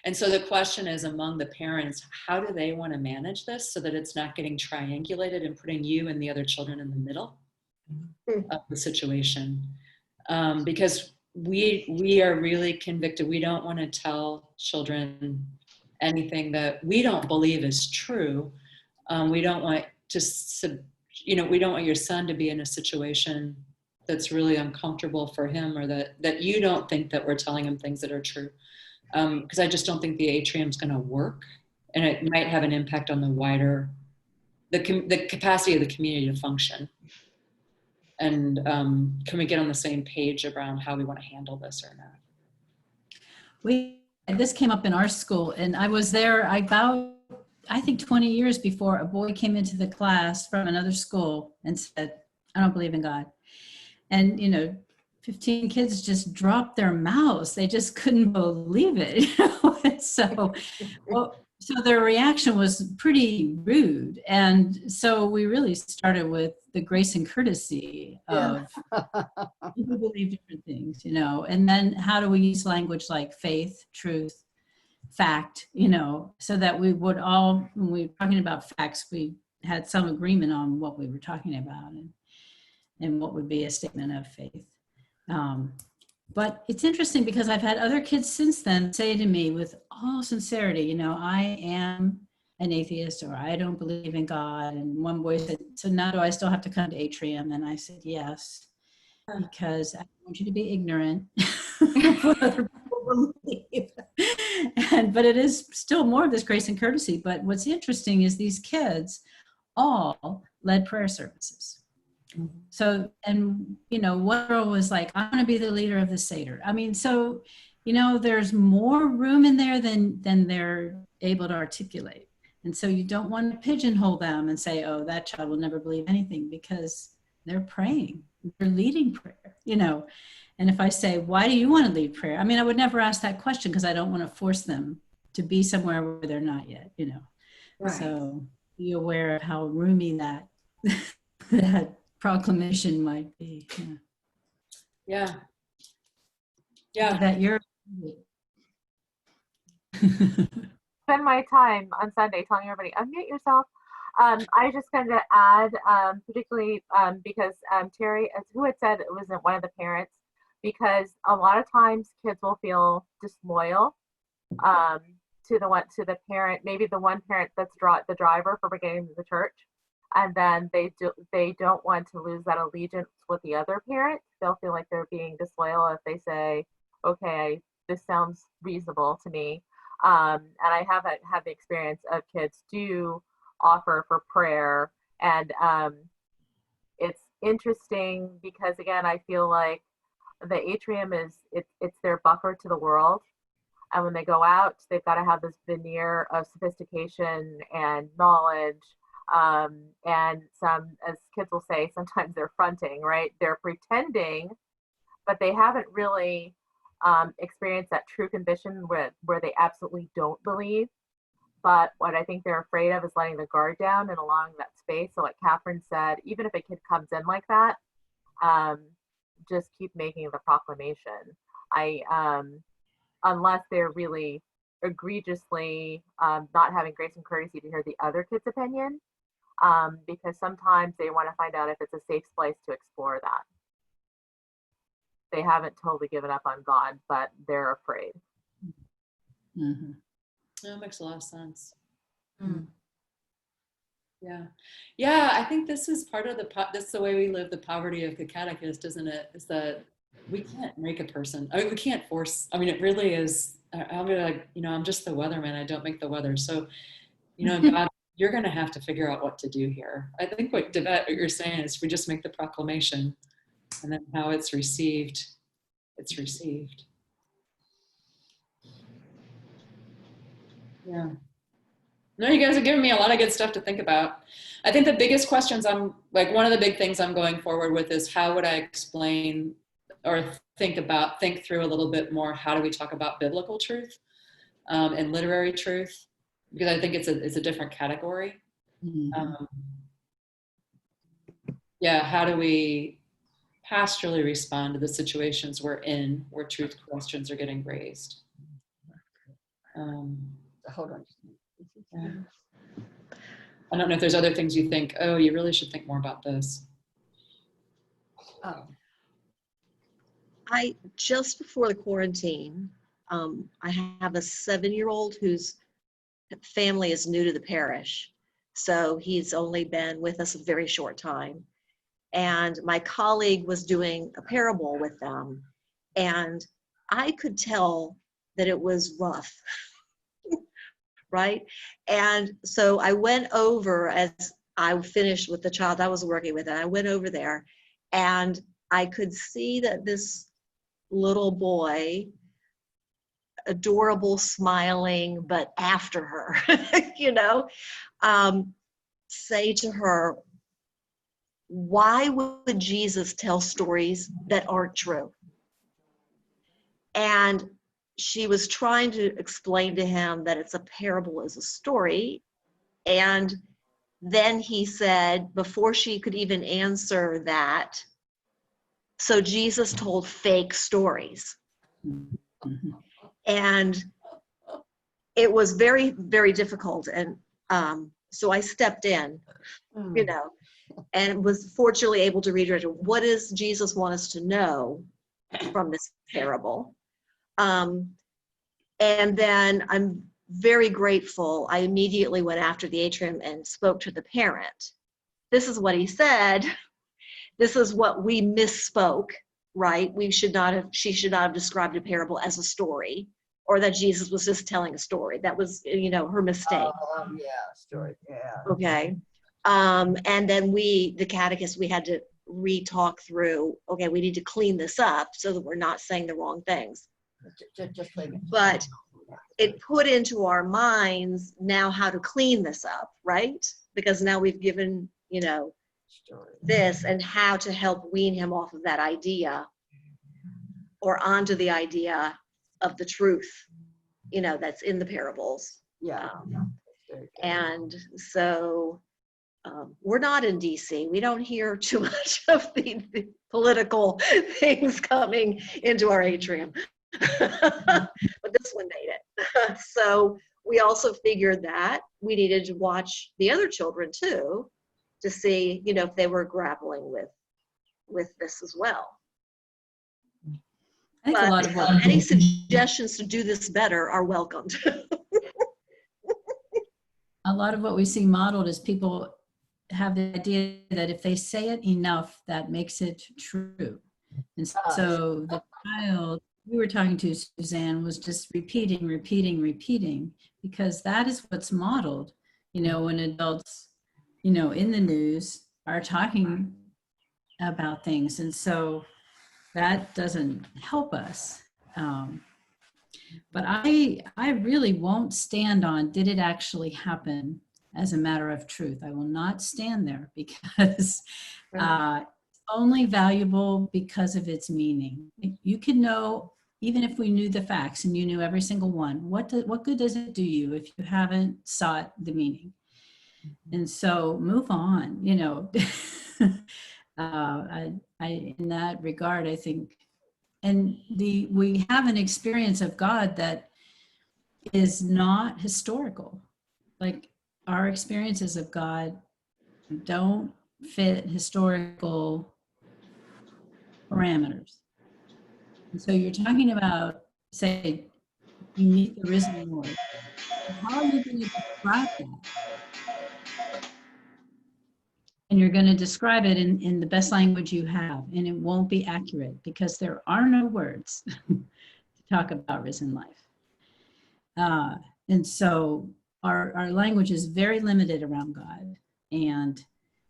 And so the question is, among the parents, how do they want to manage this so that it's not getting triangulated and putting you and the other children in the middle of the situation? Because we are really convicted. We don't want to tell children anything that we don't believe is true. We don't want to, we don't want your son to be in a situation that's really uncomfortable for him, or that you don't think that we're telling him things that are true. Because I just don't think the atrium's going to work, and it might have an impact on the wider, the capacity of the community to function. And can we get on the same page around how we want to handle this or not? This came up in our school, and I was there about, I think 20 years before a boy came into the class from another school and said, "I don't believe in God." And 15 kids just dropped their mouths. They just couldn't believe it. So their reaction was pretty rude. And so we really started with the grace and courtesy of people believe different things, and then how do we use language like faith, truth, fact, so that we would all, when we were talking about facts, we had some agreement on what we were talking about and what would be a statement of faith. But it's interesting because I've had other kids since then say to me with all sincerity, I am an atheist, or I don't believe in God. And one boy said, "So now do I still have to come to Atrium?" And I said, "Yes, because I don't want you to be ignorant of what other people believe." But it is still more of this grace and courtesy. But what's interesting is these kids all led prayer services. So, and one girl was like, "I want to be the leader of the Seder." I mean, so, there's more room in there than they're able to articulate. And so you don't want to pigeonhole them and say, "Oh, that child will never believe anything," because they're praying, they're leading prayer, And if I say, "Why do you want to lead prayer?" I mean, I would never ask that question because I don't want to force them to be somewhere where they're not yet, Right. So be aware of how roomy that that proclamation might be. Yeah. That you're Spend my time on Sunday telling everybody, unmute yourself. I was just going to add, particularly because Terry, who had said it wasn't one of the parents, because a lot of times kids will feel disloyal to the parent, maybe the one parent that's the driver for bringing them to the church. And then they don't want to lose that allegiance with the other parent. They'll feel like they're being disloyal if they say, "Okay, this sounds reasonable to me." And I haven't had the experience of kids do offer for prayer. And it's interesting because, again, I feel like the atrium it's their buffer to the world. And when they go out, they've got to have this veneer of sophistication and knowledge And some, as kids will say, sometimes they're fronting, right? They're pretending, but they haven't really experienced that true conviction where they absolutely don't believe. But what I think they're afraid of is letting the guard down and allowing that space. So like Catherine said, even if a kid comes in like that, just keep making the proclamation. Unless they're really egregiously not having grace and courtesy to hear the other kid's opinion, because sometimes they want to find out if it's a safe place to explore that. They haven't totally given up on God, but they're afraid. Mm-hmm. That makes a lot of sense. Mm. Yeah, I think this is part of this is the way we live the poverty of the catechist, isn't it? Is that we can't make a person, I mean, we can't force, I mean, it really is, I'll be like, I'm just the weatherman, I don't make the weather. So, God, you're going to have to figure out what to do here. I think what you're saying is we just make the proclamation, and then how it's received, it's received. Yeah. No, you guys are giving me a lot of good stuff to think about. I think the biggest questions one of the big things I'm going forward with is how would I explain or think through a little bit more, how do we talk about biblical truth and literary truth? Because I think it's a different category. Mm-hmm. How do we pastorally respond to the situations we're in where truth questions are getting raised? Hold on. Yeah. I don't know if there's other things you think, oh, you really should think more about this. I just before the quarantine, I have a 7-year-old whose family is new to the parish. So he's only been with us a very short time. And my colleague was doing a parable with them. And I could tell that it was rough, right? And so I went over as I finished with the child I was working with, and I went over there and I could see that this little boy, adorable, smiling, but after her, say to her, why would Jesus tell stories that aren't true? And she was trying to explain to him that it's a parable as a story. And then he said, before she could even answer that, so Jesus told fake stories. Mm-hmm. And it was very, very difficult. And so I stepped in, and was fortunately able to redirect her. What does Jesus want us to know from this parable? And then I'm very grateful. I immediately went after the atrium and spoke to the parent. This is what he said. This is what we misspoke, right? She should not have described a parable as a story, or that Jesus was just telling a story. That was, her mistake. Story, yeah. Okay. And then the catechists, we had to re-talk through, okay, we need to clean this up so that we're not saying the wrong things. Just leave it. But it put into our minds now how to clean this up, right? Because now we've given, Story. this and how to help wean him off of that idea or onto the idea of the truth, that's in the parables. Yeah. And so we're not in DC. We don't hear too much of the political things coming into our atrium. But this one made it. So we also figured that we needed to watch the other children too, to see, if they were grappling with this as well. I think a lot of what Any suggestions to do this better are welcomed. a lot of what we see modeled is people have the idea that if they say it enough, that makes it true. And so the child we were talking to, Suzanne, was just repeating, because that is what's modeled, when adults, in the news are talking about things. And so that doesn't help us. But I really won't stand on, did it actually happen as a matter of truth. I will not stand there because it's only valuable because of its meaning. You can know, even if we knew the facts and you knew every single one, what good does it do you if you haven't sought the meaning? And so move on, you know. In that regard, I think, and we have an experience of God that is not historical. Like our experiences of God don't fit historical parameters. And so you're talking about, say, you meet the risen Lord. How are you going to describe that? And you're going to describe it in the best language you have, and it won't be accurate because there are no words to talk about risen life. And so our language is very limited around God. And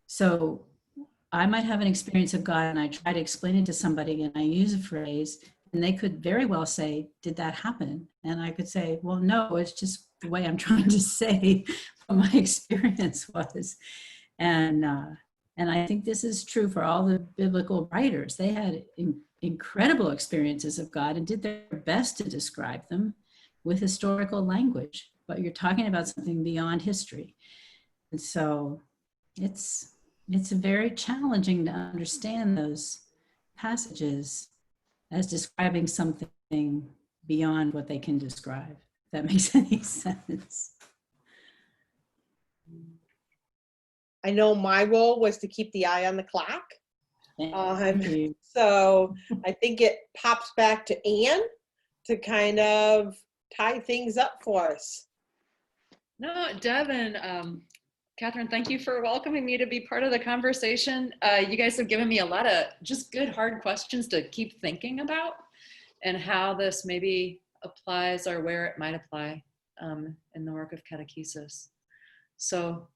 so I might have an experience of God and I try to explain it to somebody and I use a phrase and they could very well say, did that happen? And I could say, well, no, it's just the way I'm trying to say what my experience was. And I think this is true for all the biblical writers. They had incredible experiences of God and did their best to describe them with historical language, but you're talking about something beyond history. And so it's very challenging to understand those passages as describing something beyond what they can describe, if that makes any sense. I know my role was to keep the eye on the clock. Thank you. So I think it pops back to Anne to kind of tie things up for us. No, Deb and Catherine, thank you for welcoming me to be part of the conversation. You guys have given me a lot of just good, hard questions to keep thinking about and how this maybe applies or where it might apply in the work of catechesis. So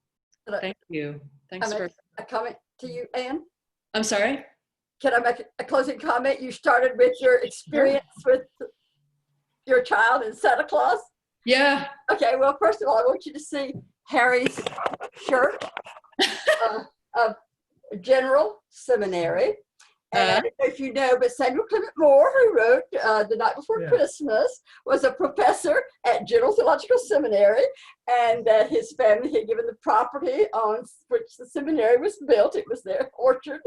thank you. Thanks for a comment to you, Anne. I'm sorry? Can I make a closing comment? You started with your experience with your child and Santa Claus. Yeah. Okay, well, first of all, I want you to see Harry's shirt of General Seminary. And I don't know if you know, but Samuel Clement Moore, who wrote The Night Before Christmas, was a professor at General Theological Seminary, and his family had given the property on which the seminary was built. It was their orchard.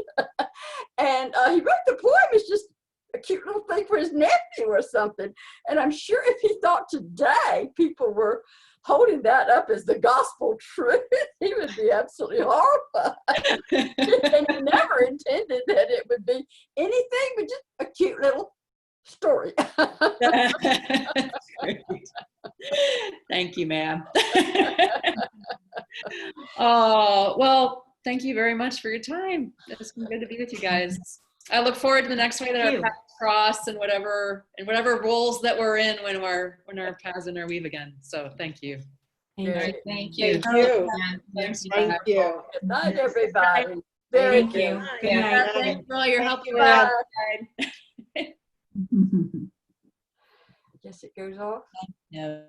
And he wrote the poem as just a cute little thing for his nephew or something. And I'm sure if he thought today people were holding that up as the gospel truth, he would be absolutely horrified. And he never intended that it would be anything but just a cute little story. That's great. Thank you, ma'am. Oh, well, thank you very much for your time. It's been good to be with you guys. I look forward to the next way that our paths cross and whatever roles that we're in when our paths interweave again. So thank you. Thank you. Thank you. Thanks. Thank you. Good night, everybody. Very Thank you. good. Good night. Thanks for all your help. Bye. Guess it goes off. No.